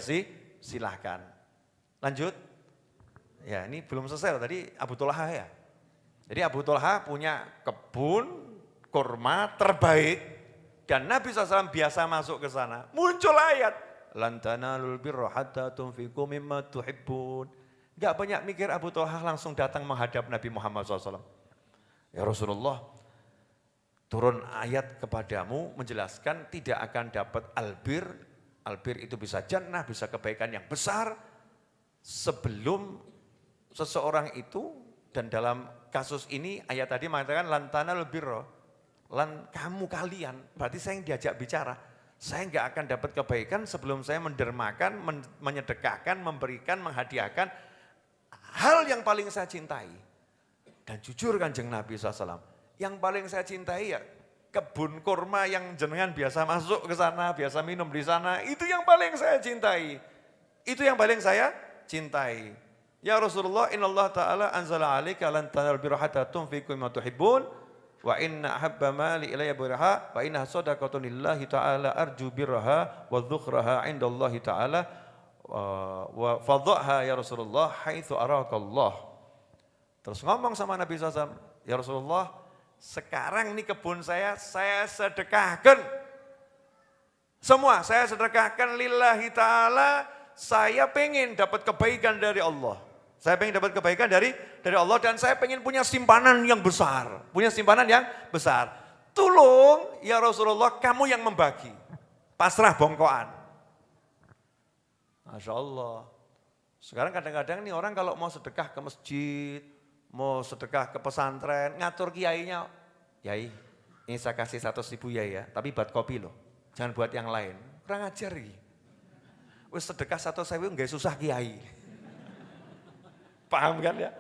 silahkan. Lanjut. Ya ini belum selesai tadi Abu Tolha ya. Jadi Abu Tolha punya kebun kurma terbaik dan Nabi SAW biasa masuk ke sana. Muncul ayat. Lan tanalul birra hatta tunfiqu mimma tuhibbun. Enggak banyak mikir Abu Tolha langsung datang menghadap Nabi Muhammad SAW. Ya Rasulullah, turun ayat kepadamu menjelaskan tidak akan dapat albir. Albir itu bisa jannah, bisa kebaikan yang besar. Sebelum seseorang itu, dan dalam kasus ini ayat tadi mengatakan lantana lebirro. Kamu kalian, berarti saya yang diajak bicara. Saya enggak akan dapat kebaikan sebelum saya mendermakan, menyedekahkan, memberikan, menghadiahkan hal yang paling saya cintai. Dan jujur Kanjeng Nabi SAW, yang paling saya cintai ya kebun kurma yang jenengan biasa masuk ke sana, biasa minum di sana, itu yang paling saya cintai. Itu yang paling saya cintai. Ya Rasulullah, innallaha ta'ala anzala 'alaika lan tanalul birra hatta tunfiqu mimma tuhibbun wa inna ahabba mali ilayya birraha wa inna shadaqatun lillahi ta'ala arju birraha wa dhukraha 'indallahi ta'ala wa fadhaha ya Rasulullah haitsu arakallah. Terus ngomong sama Nabi SAW, ya Rasulullah, sekarang ini kebun saya sedekahkan. Semua saya sedekahkan lillahi ta'ala. Saya pengen dapat kebaikan dari Allah. Saya pengen dapat kebaikan dari Allah dan saya pengen punya simpanan yang besar. Punya simpanan yang besar. Tolong ya Rasulullah kamu yang membagi. Pasrah bongkoan. Masya Allah. Sekarang kadang-kadang nih orang kalau mau sedekah ke masjid, mau sedekah ke pesantren, ngatur kiainya, Yai, ini saya kasih 100.000 ya, tapi buat kopi loh, jangan buat yang lain. Kurang ajar ini. Wis sedekah 100.000 nggak susah kiai. Paham kan ya?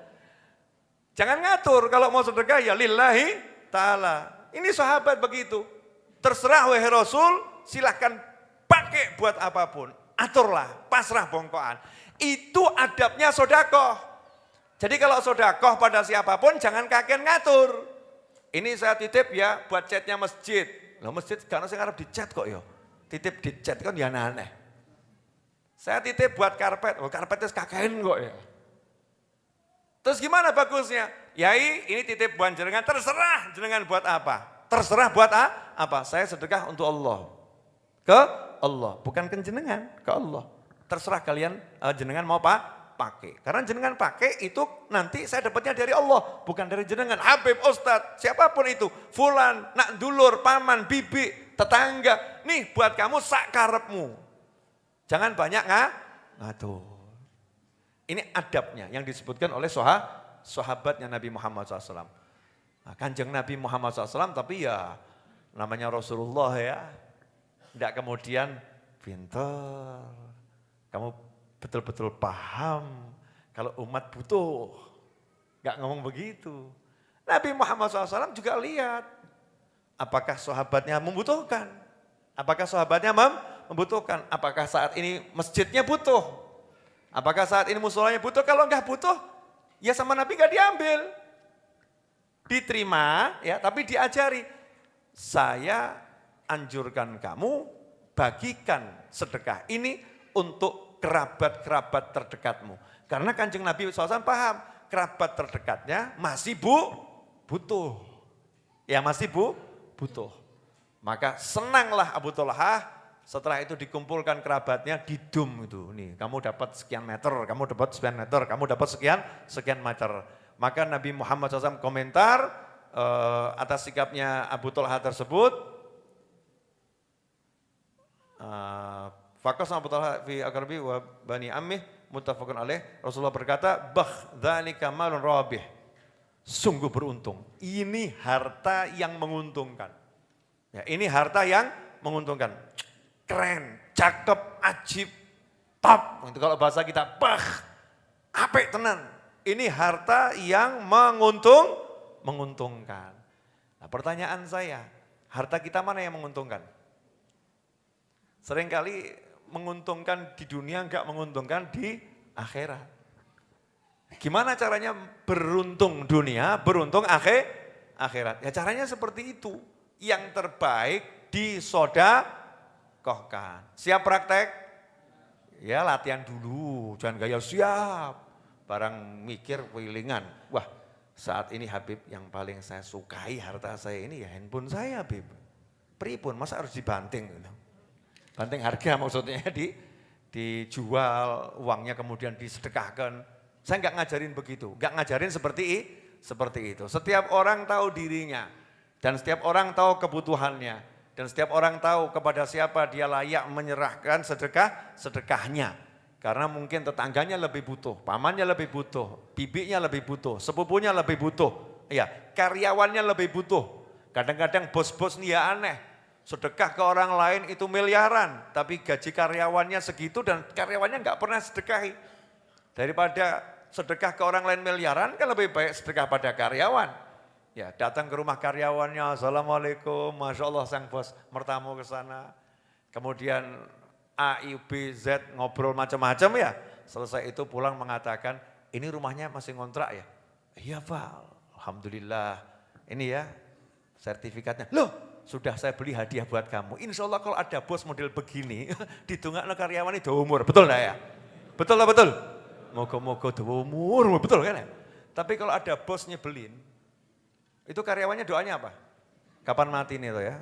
Jangan ngatur, kalau mau sedekah ya lillahi ta'ala. Ini sahabat begitu. Terserah wahai Rasul, silahkan pakai buat apapun. Aturlah, pasrah bongkoan. Itu adabnya sodakoh. Jadi kalau sodakoh pada siapapun jangan kakek ngatur. Ini saya titip ya buat catnya masjid. Loh masjid karena saya ngarep di cat kok ya. Titip di cat kan ya aneh. Saya titip buat karpet. Oh karpetnya kakein kok ya. Terus gimana bagusnya? Yai ini titip buat jenengan, terserah jenengan buat apa. Terserah buat apa. Saya sedekah untuk Allah. Ke Allah, bukan ke jenengan, ke Allah. Terserah kalian jenengan mau pakai. Karena jenengan pakai itu nanti saya dapatnya dari Allah, bukan dari jenengan. Habib, Ustadz, siapapun itu. Fulan, nak dulur, paman, bibi, tetangga. Nih buat kamu sak karepmu. Jangan banyak ngatur. Ini adabnya yang disebutkan oleh sahabatnya Nabi Muhammad SAW. Nah, kanjeng Nabi Muhammad SAW tapi ya namanya Rasulullah ya. Tidak kemudian pintar, kamu betul-betul paham kalau umat butuh. Enggak ngomong begitu. Nabi Muhammad SAW juga lihat apakah sahabatnya membutuhkan. Apakah sahabatnya membutuhkan. Apakah saat ini masjidnya butuh. Apakah saat ini musolanya butuh? Kalau enggak butuh, ya sama Nabi enggak diambil. Diterima, ya, tapi diajari. Saya anjurkan kamu bagikan sedekah ini untuk kerabat-kerabat terdekatmu. Karena Kanjeng Nabi SAW paham, kerabat terdekatnya masih butuh. Ya masih butuh. Maka senanglah Abu Thalhah. Setelah itu dikumpulkan kerabatnya, didum itu. Nih, kamu dapat sekian meter, kamu dapat sekian meter, kamu dapat sekian meter. Maka Nabi Muhammad SAW komentar atas sikapnya Abu Thalhah tersebut. Fakas Abu Thalhah fi akrabi wa bani ammih muttafaqun alaih. Rasulullah berkata, dzalika malun rabih. Sungguh beruntung. Ini harta yang menguntungkan. Ya, ini harta yang menguntungkan. Keren, cakep, ajib, top. Itu kalau bahasa kita, apik tenan. Ini harta yang menguntungkan. Nah, pertanyaan saya, harta kita mana yang menguntungkan? Seringkali menguntungkan di dunia, enggak menguntungkan di akhirat. Gimana caranya beruntung dunia, beruntung akhirat? Ya caranya seperti itu. Yang terbaik disodakohkan. Siap praktek? Ya latihan dulu, jangan gaya siap. Barang mikir wilingan. Wah saat ini Habib yang paling saya sukai harta saya ini ya handphone saya Habib. Pripun masa harus dibanting? Banting harga maksudnya dijual, uangnya kemudian disedekahkan. Saya enggak ngajarin begitu, enggak ngajarin seperti itu. Setiap orang tahu dirinya dan setiap orang tahu kebutuhannya. Dan setiap orang tahu kepada siapa dia layak menyerahkan sedekahnya. Karena mungkin tetangganya lebih butuh, pamannya lebih butuh, bibinya lebih butuh, sepupunya lebih butuh. Ya, karyawannya lebih butuh. Kadang-kadang bos-bos nih ya aneh. Sedekah ke orang lain itu miliaran, tapi gaji karyawannya segitu dan karyawannya enggak pernah sedekahi. Daripada sedekah ke orang lain miliaran kan lebih baik sedekah pada karyawan. Ya, datang ke rumah karyawannya, Assalamualaikum, Masya Allah sang bos, mertamu ke sana. Kemudian A, I, B, Z ngobrol macam-macam ya. Selesai itu pulang mengatakan, ini rumahnya masih ngontrak ya? Iya Pak, Alhamdulillah. Ini ya sertifikatnya. Loh, sudah saya beli hadiah buat kamu. Insya Allah kalau ada bos model begini, ditungakno karyawan itu umur, betul enggak ya? Betul lah betul? Moga-moga umur, betul kan ya? Tapi kalau ada bos nyebelin, itu karyawannya doanya apa? Kapan mati nih tuh ya?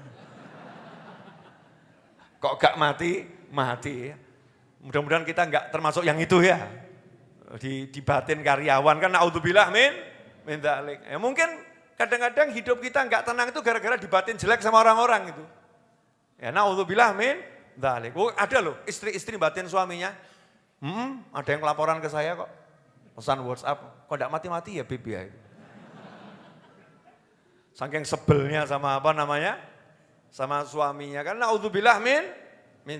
Kok gak mati? Mati ya. Mudah-mudahan kita enggak termasuk yang itu ya. Di batin karyawan kan naudzubillah min dzalik. Ya mungkin kadang-kadang hidup kita enggak tenang itu gara-gara dibatin jelek sama orang-orang itu. Ya naudzubillah min dzalik. Oh, ada loh istri-istri batin suaminya. Ada yang laporan ke saya kok. pesan WhatsApp, kok enggak mati-mati ya Bib ya? Saking sebelnya sama apa namanya? Sama suaminya kan, naudzubillah min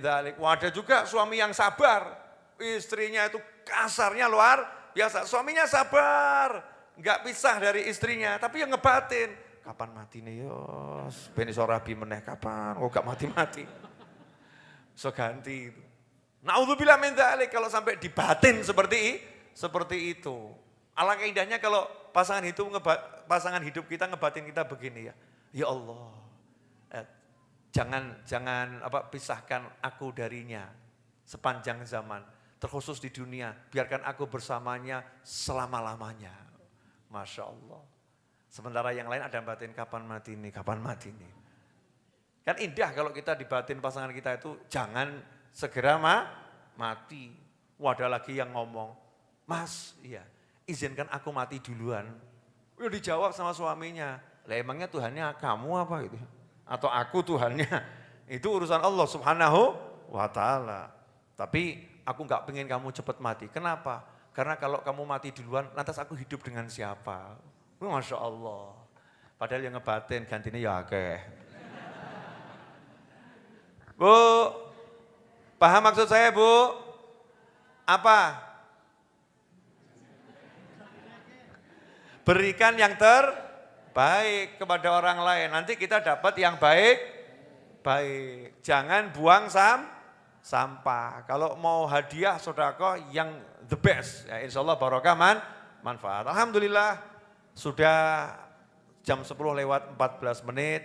dzalik. Ada juga suami yang sabar, istrinya itu kasarnya luar biasa. Suaminya sabar, enggak pisah dari istrinya, tapi yang ngebatin. Kapan mati nih yos? Ben iso rabi meneh kapan? Kok gak mati-mati? So ganti itu. Naudzubillah min dzalik kalau sampai dibatin seperti itu. Alangkah indahnya kalau pasangan hidup kita ngebatin kita begini ya. Ya Allah. Jangan pisahkan aku darinya sepanjang zaman, terkhusus di dunia. Biarkan aku bersamanya selama-lamanya. Masya Allah. Sementara yang lain ada batin kapan mati ini, kapan mati ini. Kan indah kalau kita dibatin pasangan kita itu jangan segera mati. Ada lagi yang ngomong, Mas, iya, izinkan aku mati duluan. Udah dijawab sama suaminya, lah emangnya Tuhannya kamu apa gitu? Atau aku Tuhannya? Itu urusan Allah Subhanahu wa ta'ala. Tapi aku gak pengen kamu cepat mati. Kenapa? Karena kalau kamu mati duluan, lantas aku hidup dengan siapa? Masya Allah. Padahal yang ngebatin gantinya ya akeh. Bu, paham maksud saya Bu? Apa? Berikan yang terbaik kepada orang lain. Nanti kita dapat yang baik. Jangan buang sampah. Kalau mau hadiah sedekah yang the best. Ya, insya Allah barokah manfaat. Alhamdulillah sudah jam 10 lewat 14 menit.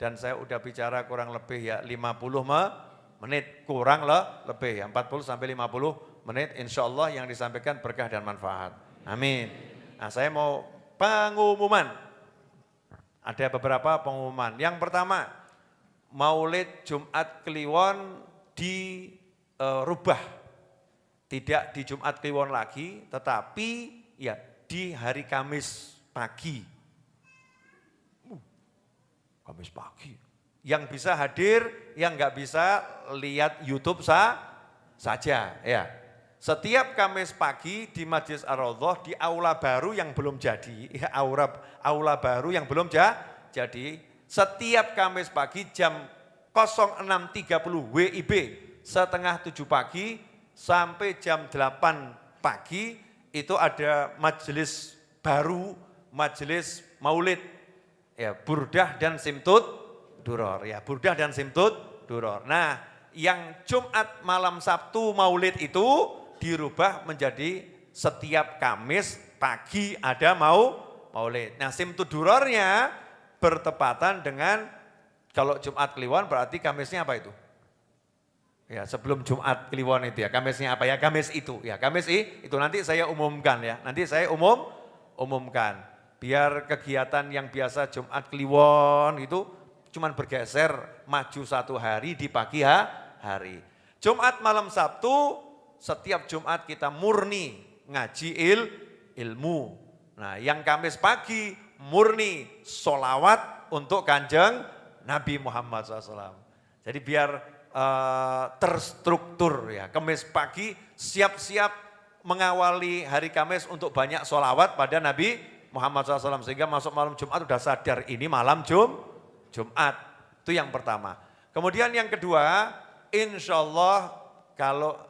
Dan saya udah bicara kurang lebih ya 50 menit. Kurang lebih ya 40 sampai 50 menit. Insya Allah yang disampaikan berkah dan manfaat. Amin. Nah, saya mau pengumuman. Ada beberapa pengumuman. Yang pertama, Maulid Jumat Kliwon dirubah. Tidak di Jumat Kliwon lagi, tetapi ya di hari Kamis pagi. Kamis pagi. Yang bisa hadir, yang nggak bisa lihat YouTube saja. Ya. Setiap Kamis pagi di Masjid Ar-Raudhah di aula baru yang belum jadi, ya, aula baru yang belum jadi, setiap Kamis pagi jam 06.30 WIB setengah 7 pagi sampai jam 8 pagi itu ada majelis baru, majelis Maulid, ya Burdah dan Simtud Duror, ya Burdah dan Simtud Duror. Nah, yang Jumat malam Sabtu Maulid itu dirubah menjadi setiap Kamis pagi ada Maulid. Nah, Simtud Durornya bertepatan dengan kalau Jumat Kliwon berarti Kamisnya apa itu? Ya, sebelum Jumat Kliwon itu ya, Kamisnya apa ya? Kamis itu ya, Kamis itu nanti saya umumkan ya. Nanti saya umumkan. Biar kegiatan yang biasa Jumat Kliwon itu cuman bergeser maju 1 hari di pagi hari. Jumat malam Sabtu setiap Jumat kita murni ngaji ilmu. Nah, yang Kamis pagi murni sholawat untuk Kanjeng Nabi Muhammad SAW. Jadi biar terstruktur ya. Kamis pagi siap-siap mengawali hari Kamis untuk banyak sholawat pada Nabi Muhammad SAW. Sehingga masuk malam Jumat sudah sadar ini malam Jumat. Itu yang pertama. Kemudian yang kedua, insya Allah kalau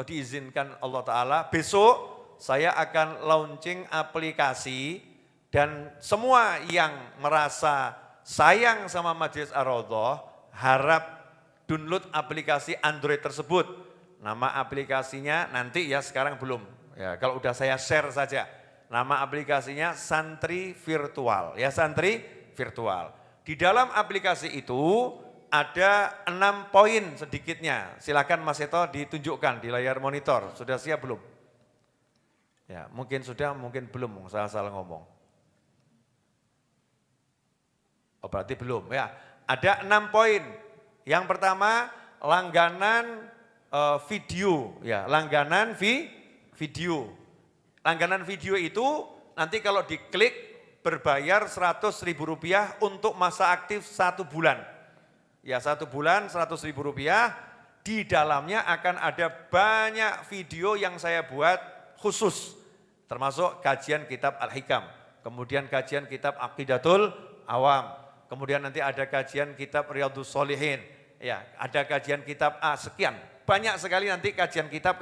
diizinkan Allah Ta'ala, besok saya akan launching aplikasi dan semua yang merasa sayang sama Masjid Ar-Raudhah harap download aplikasi Android tersebut. Nama aplikasinya nanti ya sekarang belum. Ya, kalau udah saya share saja. Nama aplikasinya Santri Virtual. Ya, Santri Virtual. Di dalam aplikasi itu ada 6 poin sedikitnya. Silakan Mas Seto ditunjukkan di layar monitor. Sudah siap belum? Ya, mungkin sudah, mungkin belum. Salah ngomong. Oh, berarti belum. Ya, ada 6 poin. Yang pertama, langganan video. Ya, langganan video. Langganan video itu nanti kalau diklik berbayar Rp100.000 untuk masa aktif 1 bulan. Ya 1 bulan Rp100.000, di dalamnya akan ada banyak video yang saya buat khusus termasuk kajian kitab Al-Hikam, kemudian kajian kitab Aqidatul Awam, kemudian nanti ada kajian kitab Riyadhus Shalihin, ya, ada kajian kitab sekian. Banyak sekali nanti kajian kitab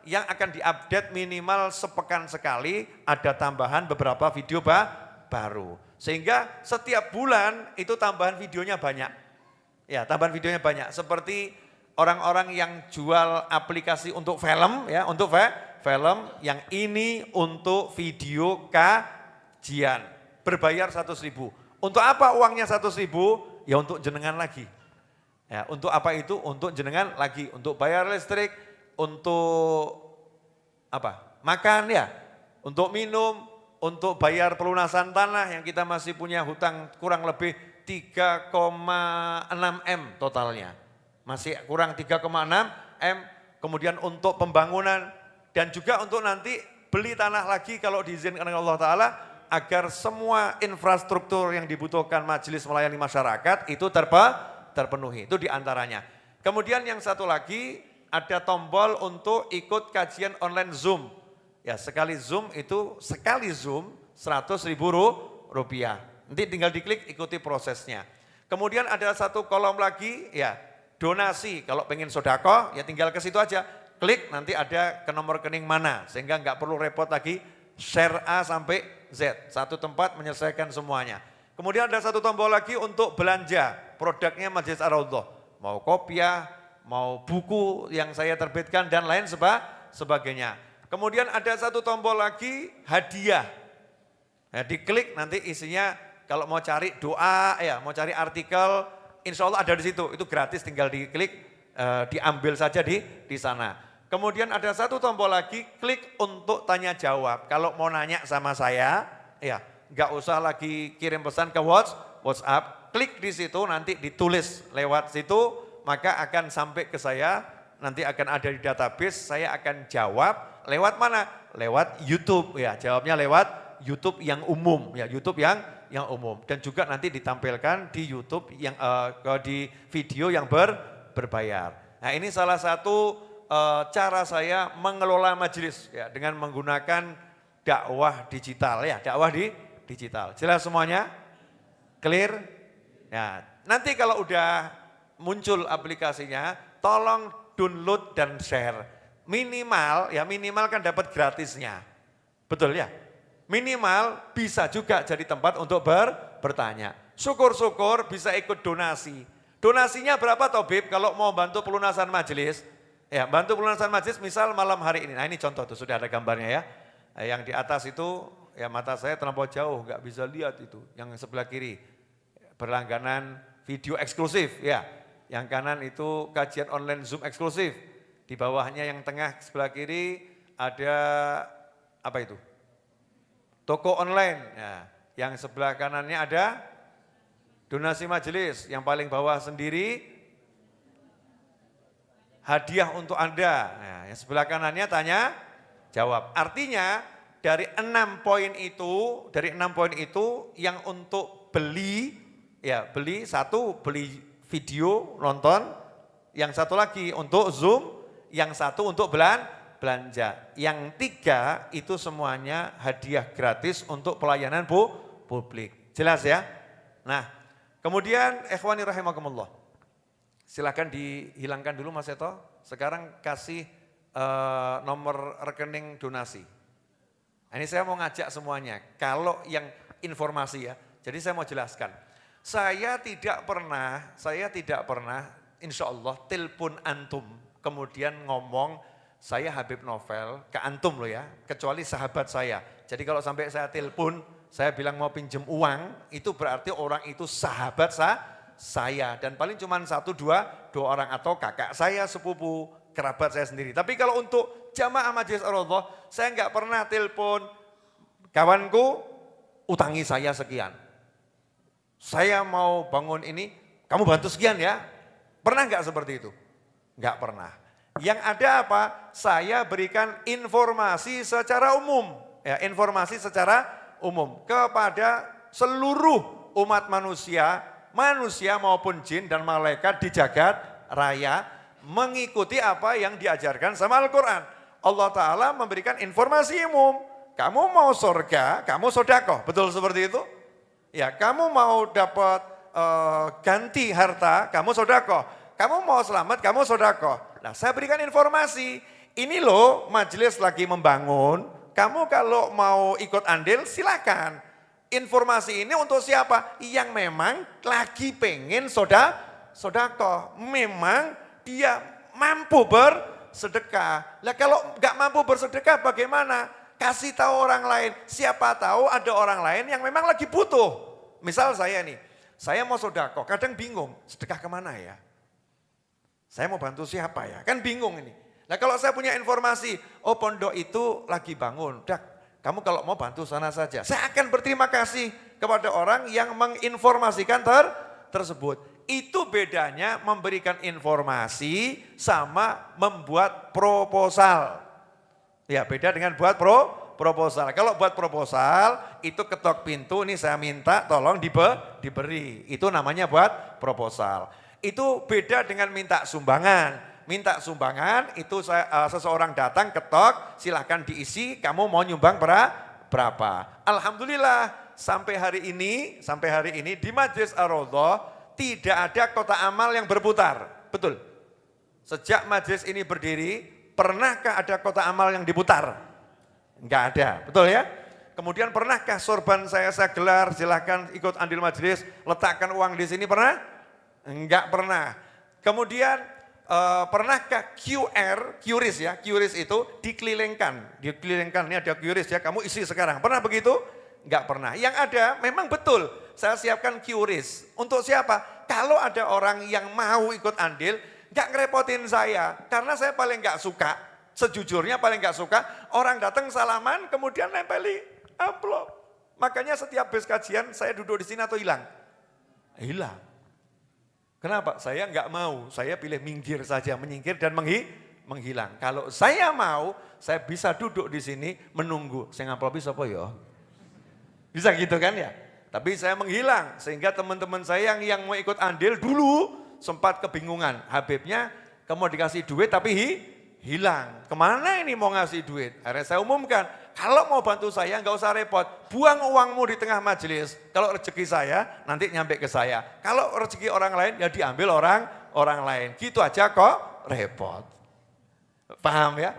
yang akan diupdate minimal sepekan sekali, ada tambahan beberapa video baru. Sehingga setiap bulan itu tambahan videonya banyak. Ya, tambahan videonya banyak. Seperti orang-orang yang jual aplikasi untuk film, ya, untuk film yang ini untuk video kajian. Berbayar 100.000. Untuk apa uangnya 100.000? Ya untuk jenengan lagi. Ya, untuk apa itu? Untuk jenengan lagi. Untuk bayar listrik, untuk apa? Makan ya, untuk minum, untuk bayar pelunasan tanah yang kita masih punya hutang kurang lebih 3,6 M totalnya. Masih kurang 3,6 M, kemudian untuk pembangunan dan juga untuk nanti beli tanah lagi kalau diizinkan oleh Allah Ta'ala agar semua infrastruktur yang dibutuhkan majelis melayani masyarakat itu terpenuhi, itu diantaranya. Kemudian yang satu lagi ada tombol untuk ikut kajian online Zoom. Ya, sekali Zoom 100.000 rupiah. Nanti tinggal diklik ikuti prosesnya. Kemudian ada satu kolom lagi ya, donasi. Kalau pengen sodako ya tinggal ke situ aja. Klik nanti ada ke nomor rekening mana sehingga nggak perlu repot lagi share A sampai Z. Satu tempat menyelesaikan semuanya. Kemudian ada satu tombol lagi untuk belanja produknya Majelis Ar-Raudhah. Mau kopiah, mau buku yang saya terbitkan dan lain sebagainya. Kemudian ada satu tombol lagi hadiah. Nah, diklik nanti isinya kalau mau cari doa ya, mau cari artikel, insya Allah ada di situ. Itu gratis, tinggal diklik, diambil saja di sana. Kemudian ada satu tombol lagi, klik untuk tanya jawab. Kalau mau nanya sama saya, ya nggak usah lagi kirim pesan ke WhatsApp, klik di situ nanti ditulis lewat situ, maka akan sampai ke saya, nanti akan ada di database, saya akan jawab lewat mana? Lewat YouTube ya, jawabnya lewat YouTube yang umum ya, YouTube yang umum dan juga nanti ditampilkan di YouTube yang di video yang berbayar. Nah, ini salah satu cara saya mengelola majelis ya dengan menggunakan dakwah digital ya, digital. Jelas semuanya? Clear? Ya, nanti kalau udah muncul aplikasinya, tolong download dan share. Minimal kan dapat gratisnya. Betul ya? Minimal bisa juga jadi tempat untuk bertanya. Syukur-syukur bisa ikut donasi. Donasinya berapa Tobib kalau mau bantu pelunasan majelis? Ya, bantu pelunasan majelis misal malam hari ini. Nah, ini contoh tuh sudah ada gambarnya ya. Yang di atas itu ya mata saya terlampau jauh, nggak bisa lihat itu. Yang sebelah kiri berlangganan video eksklusif ya. Yang kanan itu kajian online Zoom eksklusif. Di bawahnya yang tengah sebelah kiri ada apa itu? Toko online. Ya. Yang sebelah kanannya ada donasi majelis. Yang paling bawah sendiri hadiah untuk Anda. Nah, yang sebelah kanannya tanya jawab. Artinya dari 6 poin itu yang untuk beli satu beli video nonton, yang satu lagi untuk Zoom, yang satu untuk belanja. Yang 3 itu semuanya hadiah gratis untuk pelayanan publik. Jelas ya? Nah, kemudian ikhwani rahimakumullah. Silakan dihilangkan dulu Mas Seto. Sekarang kasih nomor rekening donasi. Ini saya mau ngajak semuanya. Kalau yang informasi ya. Jadi saya mau jelaskan. Saya tidak pernah insya Allah telepon antum. Kemudian ngomong saya Habib Novel ke antum loh ya. Kecuali sahabat saya. Jadi kalau sampai saya telepon, saya bilang mau pinjem uang. Itu berarti orang itu sahabat saya dan paling cuma 1-2 orang atau kakak saya, sepupu, kerabat saya sendiri. Tapi kalau untuk jamaah Majelis Ar-Raudhah, saya nggak pernah telepon kawanku utangi saya sekian. Saya mau bangun ini, kamu bantu sekian ya. Pernah nggak seperti itu? Nggak pernah. Yang ada apa? Saya berikan informasi secara umum, ya informasi secara umum kepada seluruh umat manusia maupun jin dan malaikat di jagat raya mengikuti apa yang diajarkan sama Al-Quran. Allah Ta'ala memberikan informasi umum. Kamu mau surga, kamu sedekah. Betul seperti itu? Ya, kamu mau dapat ganti harta, kamu sedekah. Kamu mau selamat, kamu sedekah. Nah, saya berikan informasi. Ini loh majelis lagi membangun. Kamu kalau mau ikut andil silakan. Informasi ini untuk siapa? Yang memang lagi pengen sedekah. Memang dia mampu bersedekah. Lah kalau nggak mampu bersedekah bagaimana? Kasih tahu orang lain, siapa tahu ada orang lain yang memang lagi butuh. Misal saya nih, saya mau sedekah, kadang bingung, sedekah kemana ya? Saya mau bantu siapa ya? Kan bingung ini. Nah kalau saya punya informasi, oh pondok itu lagi bangun, dak, kamu kalau mau bantu sana saja. Saya akan berterima kasih kepada orang yang menginformasikan tersebut. Itu bedanya memberikan informasi sama membuat proposal. Ya beda dengan buat proposal. Kalau buat proposal itu ketok pintu, ini saya minta tolong diberi. Itu namanya buat proposal. Itu beda dengan minta sumbangan. Minta sumbangan itu seseorang datang ketok, silahkan diisi, kamu mau nyumbang berapa. Alhamdulillah sampai hari ini di Majelis Ar-Raudhah tidak ada kotak amal yang berputar. Betul. Sejak majelis ini berdiri, pernahkah ada kotak amal yang diputar? Enggak ada, betul ya? Kemudian pernahkah sorban saya gelar, silahkan ikut andil majelis, letakkan uang di sini, pernah? Enggak pernah. Kemudian pernahkah QRIS itu dikelilingkan, ini ada QRIS ya, kamu isi sekarang, pernah begitu? Enggak pernah. Yang ada memang betul, saya siapkan QRIS. Untuk siapa? Kalau ada orang yang mau ikut andil, gak ngerepotin saya, karena saya paling gak suka, sejujurnya paling gak suka, orang datang salaman kemudian nempeli amplop. Makanya setiap bus kajian saya duduk di sini atau hilang? Hilang. Kenapa? Saya gak mau, saya pilih minggir saja, menyingkir dan menghilang. Kalau saya mau, saya bisa duduk di sini menunggu. Saya ngamplopi siapa ya? Bisa gitu kan ya? Tapi saya menghilang, sehingga teman-teman saya yang mau ikut andil dulu, sempat kebingungan, Habibnya kamu dikasih duit tapi hilang. Kemana ini mau ngasih duit? Akhirnya saya umumkan, kalau mau bantu saya nggak usah repot, buang uangmu di tengah majelis. Kalau rezeki saya nanti nyampe ke saya. Kalau rezeki orang lain ya diambil orang lain. Gitu aja kok repot. Paham ya?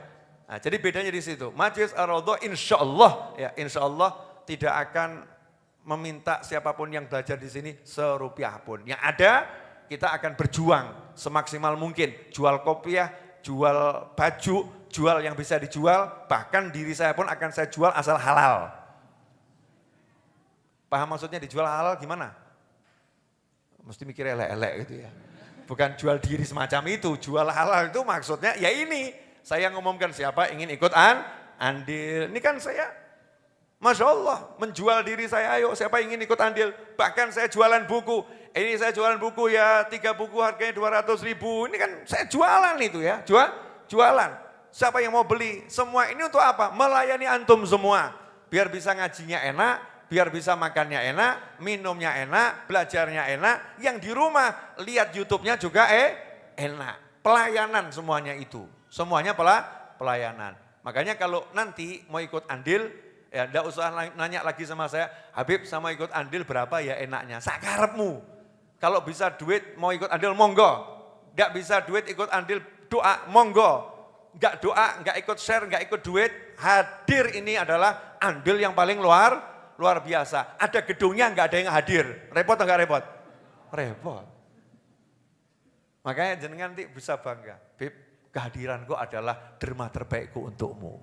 Nah, jadi bedanya di situ. Majelis Ar-Raudhah insya Allah tidak akan meminta siapapun yang belajar di sini serupiah pun. Yang ada kita akan berjuang semaksimal mungkin, jual kopiah, jual baju, jual yang bisa dijual, bahkan diri saya pun akan saya jual asal halal. Paham maksudnya dijual halal gimana? Mesti mikir elek-elek gitu ya. Bukan jual diri semacam itu, jual halal itu maksudnya ya ini. Saya ngumumkan siapa ingin ikut andil. Ini kan saya, Masya Allah, menjual diri saya, ayo siapa ingin ikut andil. Bahkan saya jualan buku. Ini saya jualan buku ya, 3 buku harganya 200.000. Ini kan saya jualan itu ya, jualan. Siapa yang mau beli? Semua ini untuk apa? Melayani antum semua. Biar bisa ngajinya enak, biar bisa makannya enak, minumnya enak, belajarnya enak. Yang di rumah, lihat YouTube-nya juga enak. Pelayanan semuanya itu. Semuanya pelayanan. Makanya kalau nanti mau ikut andil, ya enggak usah nanya lagi sama saya, Habib sama ikut andil berapa ya enaknya? Sakarepmu. Kalau bisa duit mau ikut andil monggo. Enggak bisa duit ikut andil doa monggo. Enggak doa, enggak ikut share, enggak ikut duit. Hadir ini adalah andil yang paling luar biasa. Ada gedungnya enggak ada yang hadir. Repot atau enggak repot? Repot. Makanya jenengan nanti bisa bangga. Bib, kehadiranku adalah derma terbaikku untukmu.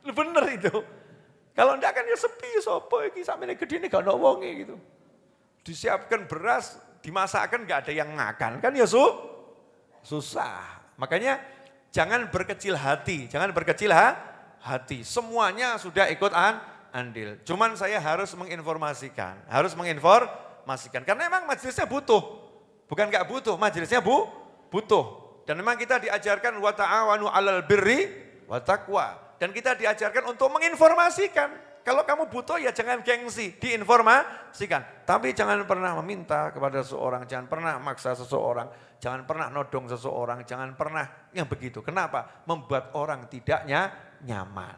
Bener itu. Kalau enggak kan ya sepi, sopo iki sampe gede ini gak ada wonge gitu. Disiapkan beras, dimasakkan gak ada yang makan, kan ya susah. Makanya jangan berkecil hati, hati. Semuanya sudah ikut andil. Cuman saya harus menginformasikan, karena memang majelisnya butuh. Bukan gak butuh, majelisnya butuh. Dan memang kita diajarkan wa ta'awanu 'alal birri wa taqwa. Dan kita diajarkan untuk menginformasikan. Kalau kamu butuh ya jangan gengsi, diinformasikan. Tapi jangan pernah meminta kepada seseorang, jangan pernah maksa seseorang, jangan pernah nodong seseorang, jangan pernah yang begitu. Kenapa? Membuat orang tidaknya nyaman.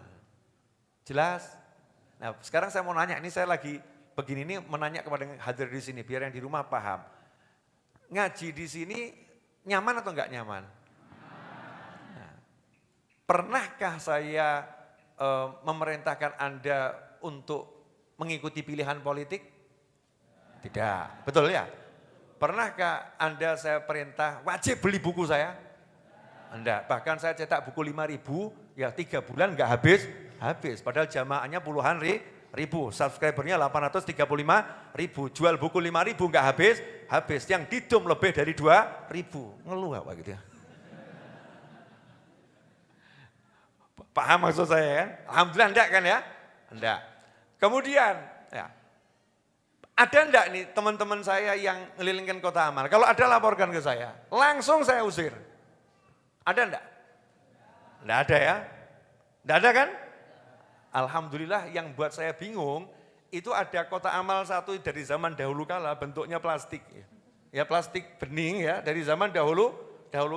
Jelas? Nah sekarang saya mau nanya, ini saya lagi begini ini menanya kepada yang hadir di sini, biar yang di rumah paham. Ngaji di sini nyaman atau enggak nyaman? Nah, pernahkah saya memerintahkan Anda untuk mengikuti pilihan politik? Tidak, betul ya? Pernahkah Anda saya perintah wajib beli buku saya? Enggak, bahkan saya cetak buku 5.000, ya 3 bulan enggak habis. Padahal jamaahnya puluhan ribu, subscribernya 835.000, jual buku 5.000 enggak habis, yang didum lebih dari 2.000, ngeluh apa gitu ya. Paham maksud saya kan? Alhamdulillah enggak kan ya? Enggak. Kemudian ya, ada enggak nih teman-teman saya yang ngelilingkan kota amal? Kalau ada laporkan ke saya, langsung saya usir. Ada enggak? Enggak ada ya? Enggak ada kan? Alhamdulillah yang buat saya bingung, itu ada kota amal satu dari zaman dahulu kala bentuknya plastik. Ya plastik bening ya dari zaman dahulu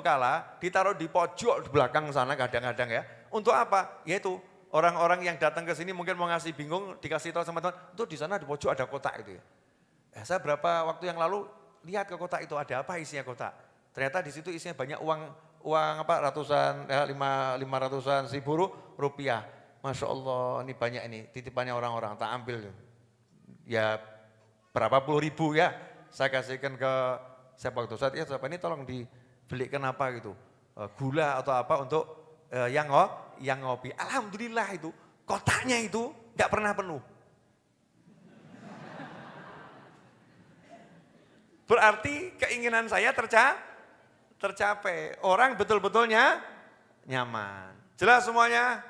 kala ditaruh di pojok di belakang sana kadang-kadang ya. Untuk apa? Yaitu orang-orang yang datang ke sini mungkin mau ngasih bingung, dikasih tahu sama teman, tuh di sana di pojok ada kotak itu ya. Saya berapa waktu yang lalu lihat ke kotak itu ada apa isinya kotak. Ternyata di situ isinya banyak uang apa ratusan, ya, 500-an ribu rupiah. Masya Allah ini banyak ini titipannya orang-orang tak ambil. Ya berapa puluh ribu ya saya kasihkan ke siapa itu. Saat ya siapa ini tolong dibelikan apa gitu. Gula atau apa untuk yang ngopi. Alhamdulillah itu kotaknya itu gak pernah penuh. Berarti keinginan saya tercapai. Orang betul-betulnya nyaman. Jelas semuanya?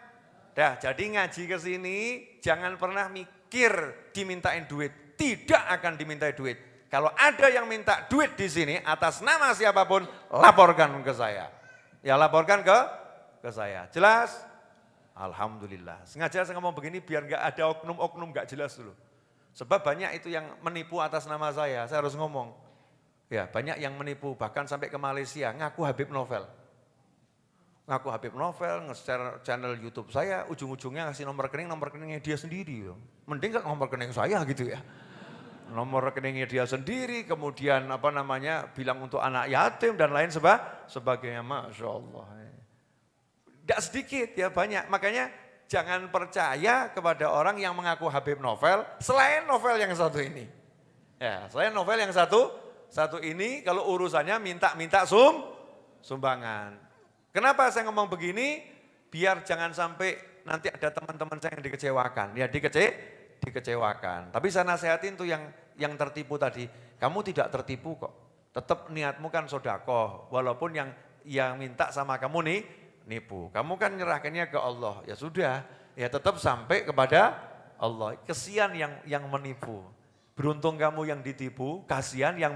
Dah, jadi ngaji ke sini jangan pernah mikir dimintain duit. Tidak akan dimintai duit. Kalau ada yang minta duit di sini atas nama siapapun, laporkan ke saya. Ya laporkan ke saya. Jelas? Alhamdulillah. Sengaja saya ngomong begini biar nggak ada oknum-oknum nggak jelas dulu. Sebab banyak itu yang menipu atas nama saya harus ngomong. Ya banyak yang menipu, bahkan sampai ke Malaysia, ngaku Habib Novel. Ngaku Habib Novel, nge-share channel YouTube saya, ujung-ujungnya ngasih nomor rekeningnya dia sendiri. Mending gak nomor rekening saya gitu ya. Nomor rekeningnya dia sendiri, kemudian bilang untuk anak yatim dan lain sebagainya. Masya Allah. Tidak sedikit ya banyak, makanya jangan percaya kepada orang yang mengaku Habib Novel, selain novel yang satu ini. Ya, selain novel yang satu ini, kalau urusannya minta sumbangan. Kenapa saya ngomong begini? Biar jangan sampai nanti ada teman-teman saya yang dikecewakan. Ya dikecewakan. Tapi saya nasihatin tuh yang tertipu tadi. Kamu tidak tertipu kok. Tetap niatmu kan sodakoh. Walaupun yang minta sama kamu nih nipu. Kamu kan nyerahkannya ke Allah. Ya sudah. Ya tetap sampai kepada Allah. Kesian yang menipu. Beruntung kamu yang ditipu. Kasihan yang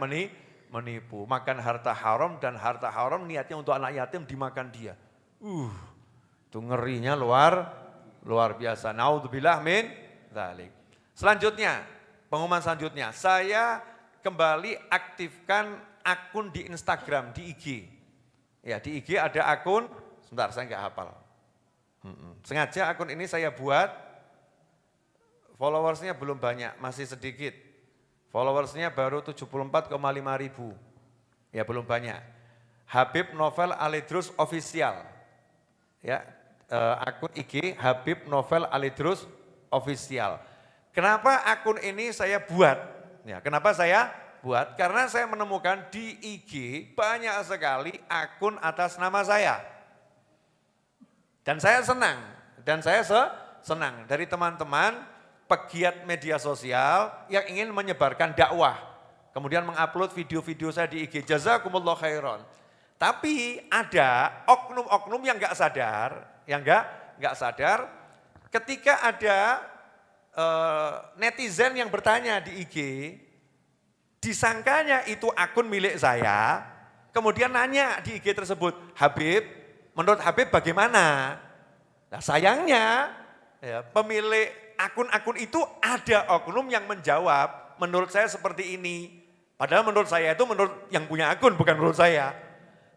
menipu, makan harta haram dan harta haram niatnya untuk anak yatim dimakan dia. Itu ngerinya luar biasa. Naudzubillah min dzalik. Selanjutnya, pengumuman selanjutnya, saya kembali aktifkan akun di Instagram, di IG. Ya, di IG ada akun, sebentar saya enggak hafal. Sengaja akun ini saya buat, followersnya belum banyak, masih sedikit. Followersnya baru 74,5 ribu. Ya belum banyak. Habib Novel Alidrus Official. Ya, akun IG Habib Novel Alidrus Official. Kenapa akun ini saya buat? Ya, kenapa saya buat? Karena saya menemukan di IG banyak sekali akun atas nama saya. Dan saya senang dari teman-teman pegiat media sosial yang ingin menyebarkan dakwah. Kemudian mengupload video-video saya di IG. Jazakumullah khairan. Tapi ada oknum-oknum yang enggak sadar, ketika ada netizen yang bertanya di IG, disangkanya itu akun milik saya, kemudian nanya di IG tersebut, Habib, menurut Habib bagaimana? Nah sayangnya ya, pemilik akun-akun itu ada oknum yang menjawab, menurut saya seperti ini. Padahal menurut saya itu menurut yang punya akun, bukan menurut saya.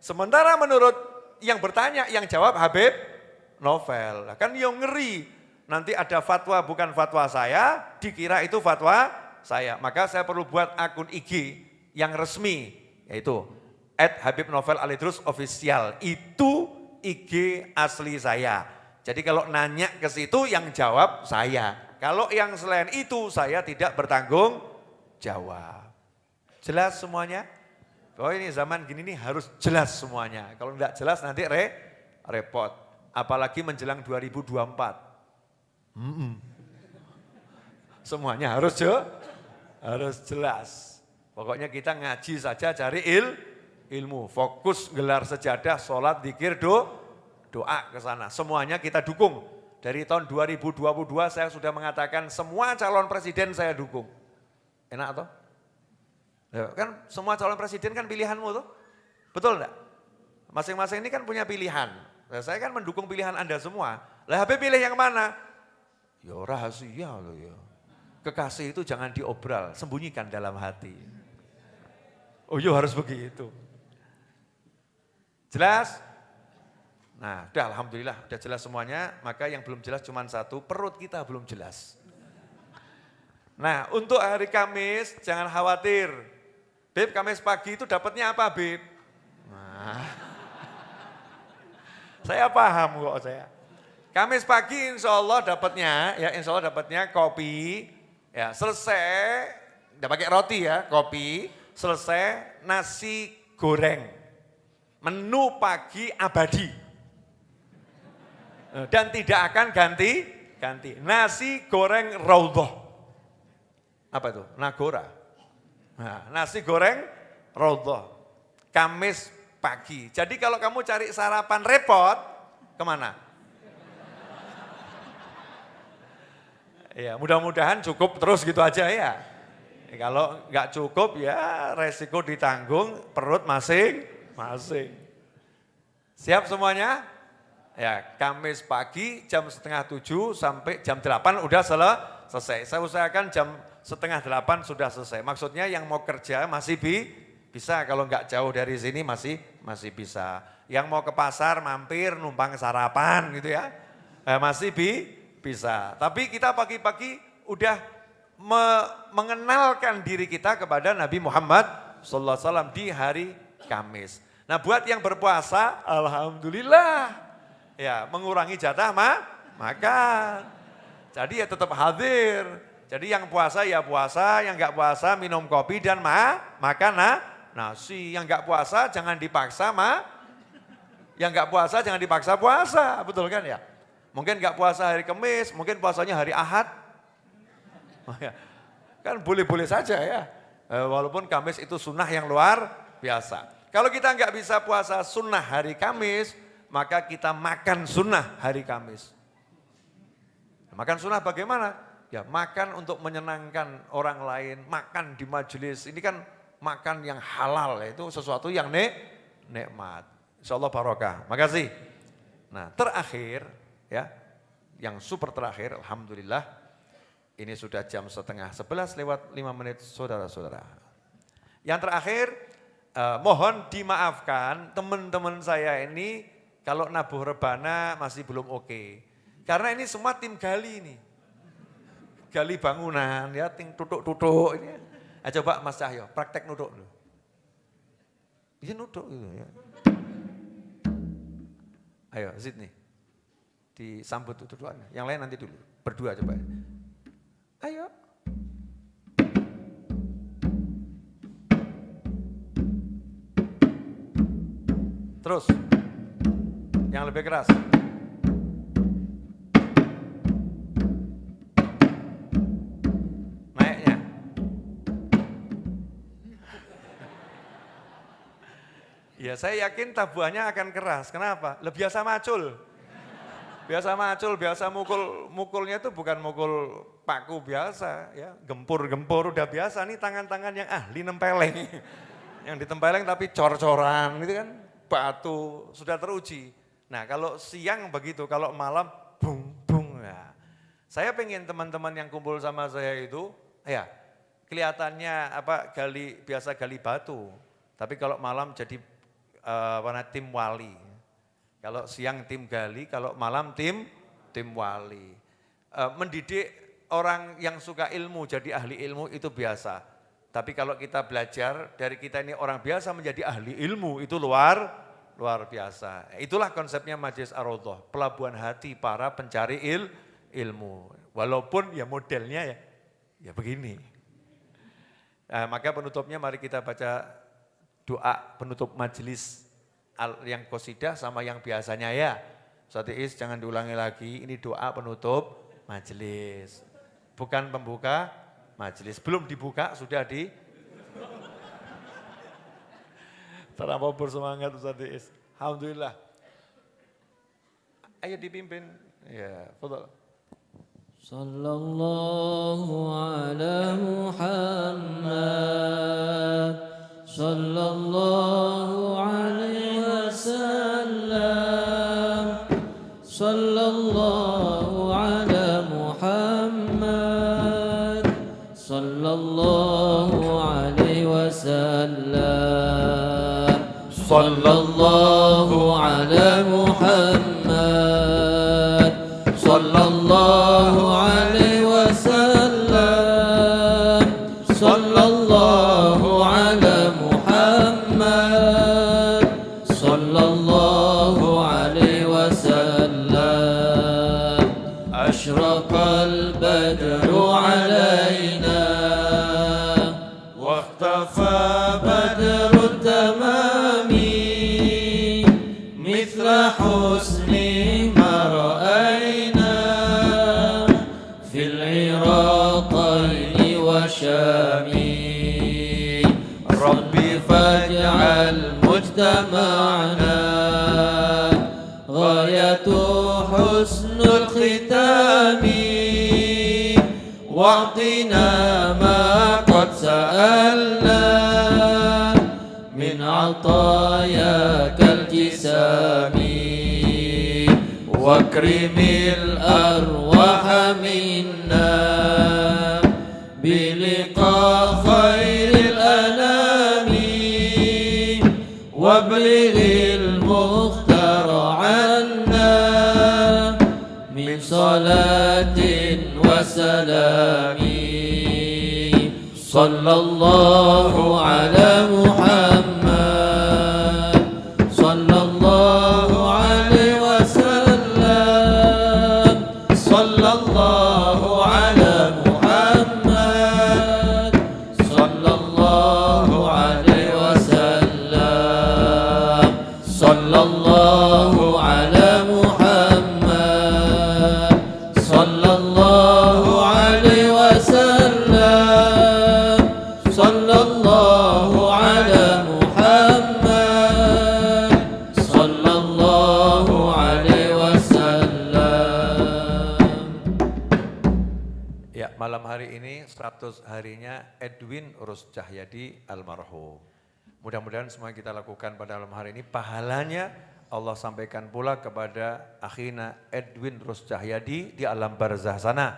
Sementara menurut yang bertanya, yang jawab Habib Novel. Nah, kan yang ngeri. Nanti ada fatwa bukan fatwa saya, dikira itu fatwa saya. Maka saya perlu buat akun IG yang resmi, yaitu @habibnovel_official. Itu IG asli saya. Jadi kalau nanya ke situ yang jawab saya. Kalau yang selain itu saya tidak bertanggung jawab. Jelas semuanya? Oh ini zaman gini nih harus jelas semuanya. Kalau enggak jelas nanti repot. Apalagi menjelang 2024. Semuanya harus jelas. Pokoknya kita ngaji saja cari ilmu. Fokus gelar sejadah, sholat, zikir, doa ke sana. Semuanya kita dukung. Dari tahun 2022 saya sudah mengatakan semua calon presiden saya dukung. Enak toh? Ya, kan semua calon presiden kan pilihanmu toh? Betul enggak? Masing-masing ini kan punya pilihan. Nah, saya kan mendukung pilihan Anda semua. Lah Habib pilih yang mana? Ya rahasia loh ya. Kekasih itu jangan diobral, sembunyikan dalam hati. Oh iya harus begitu. Jelas? Nah udah alhamdulillah udah jelas semuanya, maka yang belum jelas cuma satu, perut kita belum jelas. Nah untuk hari Kamis jangan khawatir. Beb Kamis pagi itu dapatnya apa Beb? Nah, saya paham kok saya. Kamis pagi insya Allah dapatnya kopi, ya selesai, tidak pakai roti ya, kopi, selesai nasi goreng, menu pagi abadi, dan tidak akan ganti, nasi goreng raudhah, apa itu? Nagora, nah, nasi goreng raudhah, Kamis pagi. Jadi kalau kamu cari sarapan repot, kemana? Ya, mudah-mudahan cukup terus gitu aja ya. Kalau nggak cukup ya resiko ditanggung perut masing-masing. Siap semuanya? Ya, Kamis pagi jam 6:30 sampai jam 8 udah selesai. Saya usahakan jam 7:30 sudah selesai. Maksudnya yang mau kerja masih bisa, kalau nggak jauh dari sini masih bisa. Yang mau ke pasar mampir numpang sarapan gitu ya, masih bisa. Tapi kita pagi-pagi udah mengenalkan diri kita kepada Nabi Muhammad SAW di hari Kamis. Nah buat yang berpuasa, alhamdulillah, ya mengurangi jatah makan. Jadi ya tetap hadir. Jadi yang puasa ya puasa, yang nggak puasa minum kopi dan makan nasi. Yang nggak puasa jangan dipaksa yang nggak puasa jangan dipaksa puasa, betul kan ya? Mungkin nggak puasa hari Kamis, mungkin puasanya hari Ahad. Oh ya, kan boleh-boleh saja ya. Walaupun Kamis itu sunnah yang luar biasa. Kalau kita nggak bisa puasa sunnah hari Kamis, maka kita makan sunnah hari Kamis. Makan sunnah bagaimana? Ya makan untuk menyenangkan orang lain, makan di majelis. Ini kan makan yang halal, itu sesuatu yang nikmat. Insya Allah barokah. Makasih. Nah terakhir, ya, yang super terakhir, alhamdulillah, ini sudah jam 10:30 saudara-saudara. Yang terakhir, mohon dimaafkan teman-teman saya ini kalau nabuh rebana masih belum oke. Karena ini semua tim gali ini. Gali bangunan, ya, tim tutuk-tutuk ini. Coba Mas Cahyo, praktek nutuk dulu. Bisa nutuk gitu ya. Ayo, Zidni. Disambut tutupannya. Yang lain nanti dulu. Berdua coba. Ayo. Terus. Yang lebih keras. Naiknya. Ya saya yakin tabuhannya akan keras. Kenapa? Lebih biasa macul. Biasa mukulnya itu bukan mukul paku biasa ya, gempur udah biasa nih tangan-tangan yang ahli nempeleng. Yang ditempeleng tapi cor-coran gitu kan, batu sudah teruji. Nah kalau siang begitu, kalau malam bung ya. Saya pengen teman-teman yang kumpul sama saya itu, ya kelihatannya biasa gali batu, tapi kalau malam jadi tim wali. Kalau siang tim gali, kalau malam tim wali. Mendidik orang yang suka ilmu jadi ahli ilmu itu biasa. Tapi kalau kita belajar dari kita ini orang biasa menjadi ahli ilmu itu luar biasa. Itulah konsepnya Majelis Ar-Raudhah, pelabuhan hati para pencari ilmu. Walaupun ya modelnya ya begini. Nah, maka penutupnya mari kita baca doa penutup majelis yang qasidah sama yang biasanya ya. Ustaz Is jangan diulangi lagi, ini doa penutup majelis. Bukan pembuka majelis, belum dibuka sudah di terlampau bersemangat Ustaz Is. Alhamdulillah. Ayo dipimpin. Ya, fadhal. Sallallahu ala Muhammad sallallahu alaihi wasallam sallallahu ala Muhammad sallallahu alaihi wasallam sallallahu ala Muhammad sallallahu alaihi wasallam sallallahu ala Muhammad sallallahu alaihi wasallam asyraqal badru alaina waqtafa badrut tamami mithla husni ma ra'ayna fil iraqaini wa syami rabbi faj'al mujtama'na ghayatu husnul khitami wa'tina ma qad sa'alna min 'atayakal jisami wakrimil arwaha minna biliqa khairil anami wablighil mukhtara 'anna min salatin wa salami sallallahu ala Muhammad sallallahu alaihi wasallam sallallahu ala Muhammad sallallahu alaihi wasallam sallallahu ala Muhammad sallallahu alaihi wasallam sallallahu ala Muhammad sallallahu alaihi wasallam. Ya, malam hari ini 100 harinya Edwin Rus Cahyadi almarhum. Mudah-mudahan semua yang kita lakukan pada malam hari ini pahalanya Allah sampaikan pula kepada akhina Edwin Rus Cahyadi di alam barzah sana.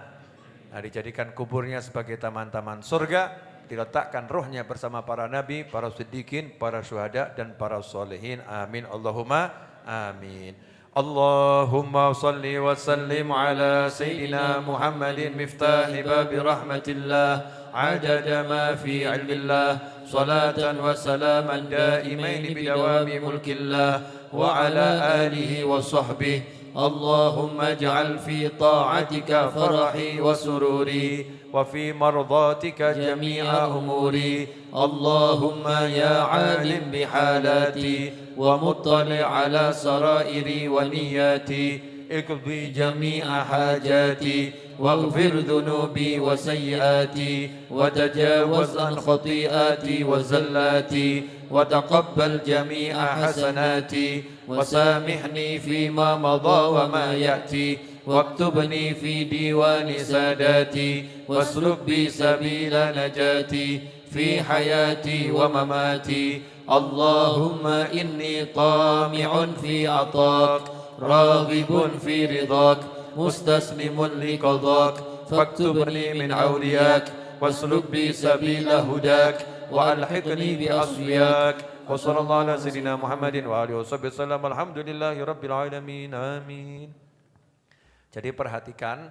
Nah, dijadikan kuburnya sebagai taman-taman surga, diletakkan ruhnya bersama para nabi, para siddiqin, para syuhada dan para solehin. Amin. Allahumma amin. Allahumma salli wa sallim ala Sayyidina Muhammadin miftahi babi rahmatillah adada ma fi ilmillah salatan wa salaman daimaini bidawami mulkillah wa ala alihi wa sahbihi اللهم اجعل في طاعتك فرحي وسروري وفي مرضاتك جميع أموري اللهم يا عالم بحالاتي ومطلع على سرائري ونياتي اقضي جميع حاجاتي واغفر ذنوبي وسيئاتي وتجاوز عن خطيئاتي وزلاتي وتقبل جميع حسناتي وسامحني فيما مضى وما يأتي واكتبني في ديوان ساداتي واسلك بي سبيل نجاتي في حياتي ومماتي اللهم إني طامع في عطاك راغب في رضاك مستسلم لقضاك فاكتبني من أولياك واسلك بي سبيل هداك وألحقني بأصفياك وصلى الله على سيدنا محمد وآله وصحبه وسلم. Alhamdulillahi rabbil alamin. Amin. Jadi perhatikan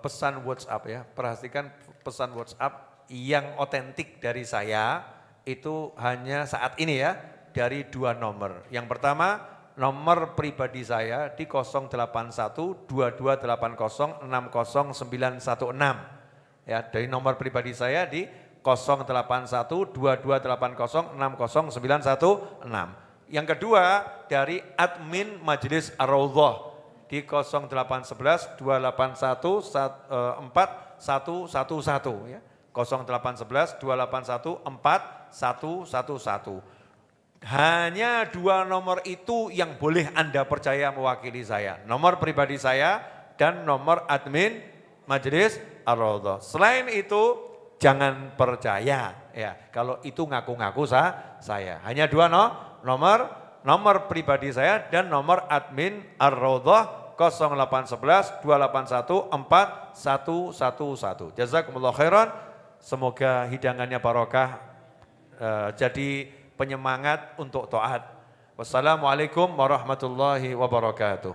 pesan WhatsApp ya. Perhatikan pesan WhatsApp yang otentik dari saya itu hanya saat ini ya, dari 2 nomor. Yang pertama nomor pribadi saya di 081 2280 60916. Ya, dari nomor pribadi saya di 081 2280 60916. Yang kedua dari admin Majelis Ar-Raudhah di 0811 281 4111 ya. 0811 281 4111. Hanya 2 nomor itu yang boleh Anda percaya mewakili saya. Nomor pribadi saya dan nomor admin Majelis Ar-Raudhah. Selain itu jangan percaya ya. Kalau itu ngaku-ngaku saya. Hanya 2 nomor pribadi saya dan nomor admin Ar-Raudhah 0811 281 4111. Jazakumullah khairan. Semoga hidangannya barokah, jadi penyemangat untuk taat. Wassalamualaikum warahmatullahi wabarakatuh.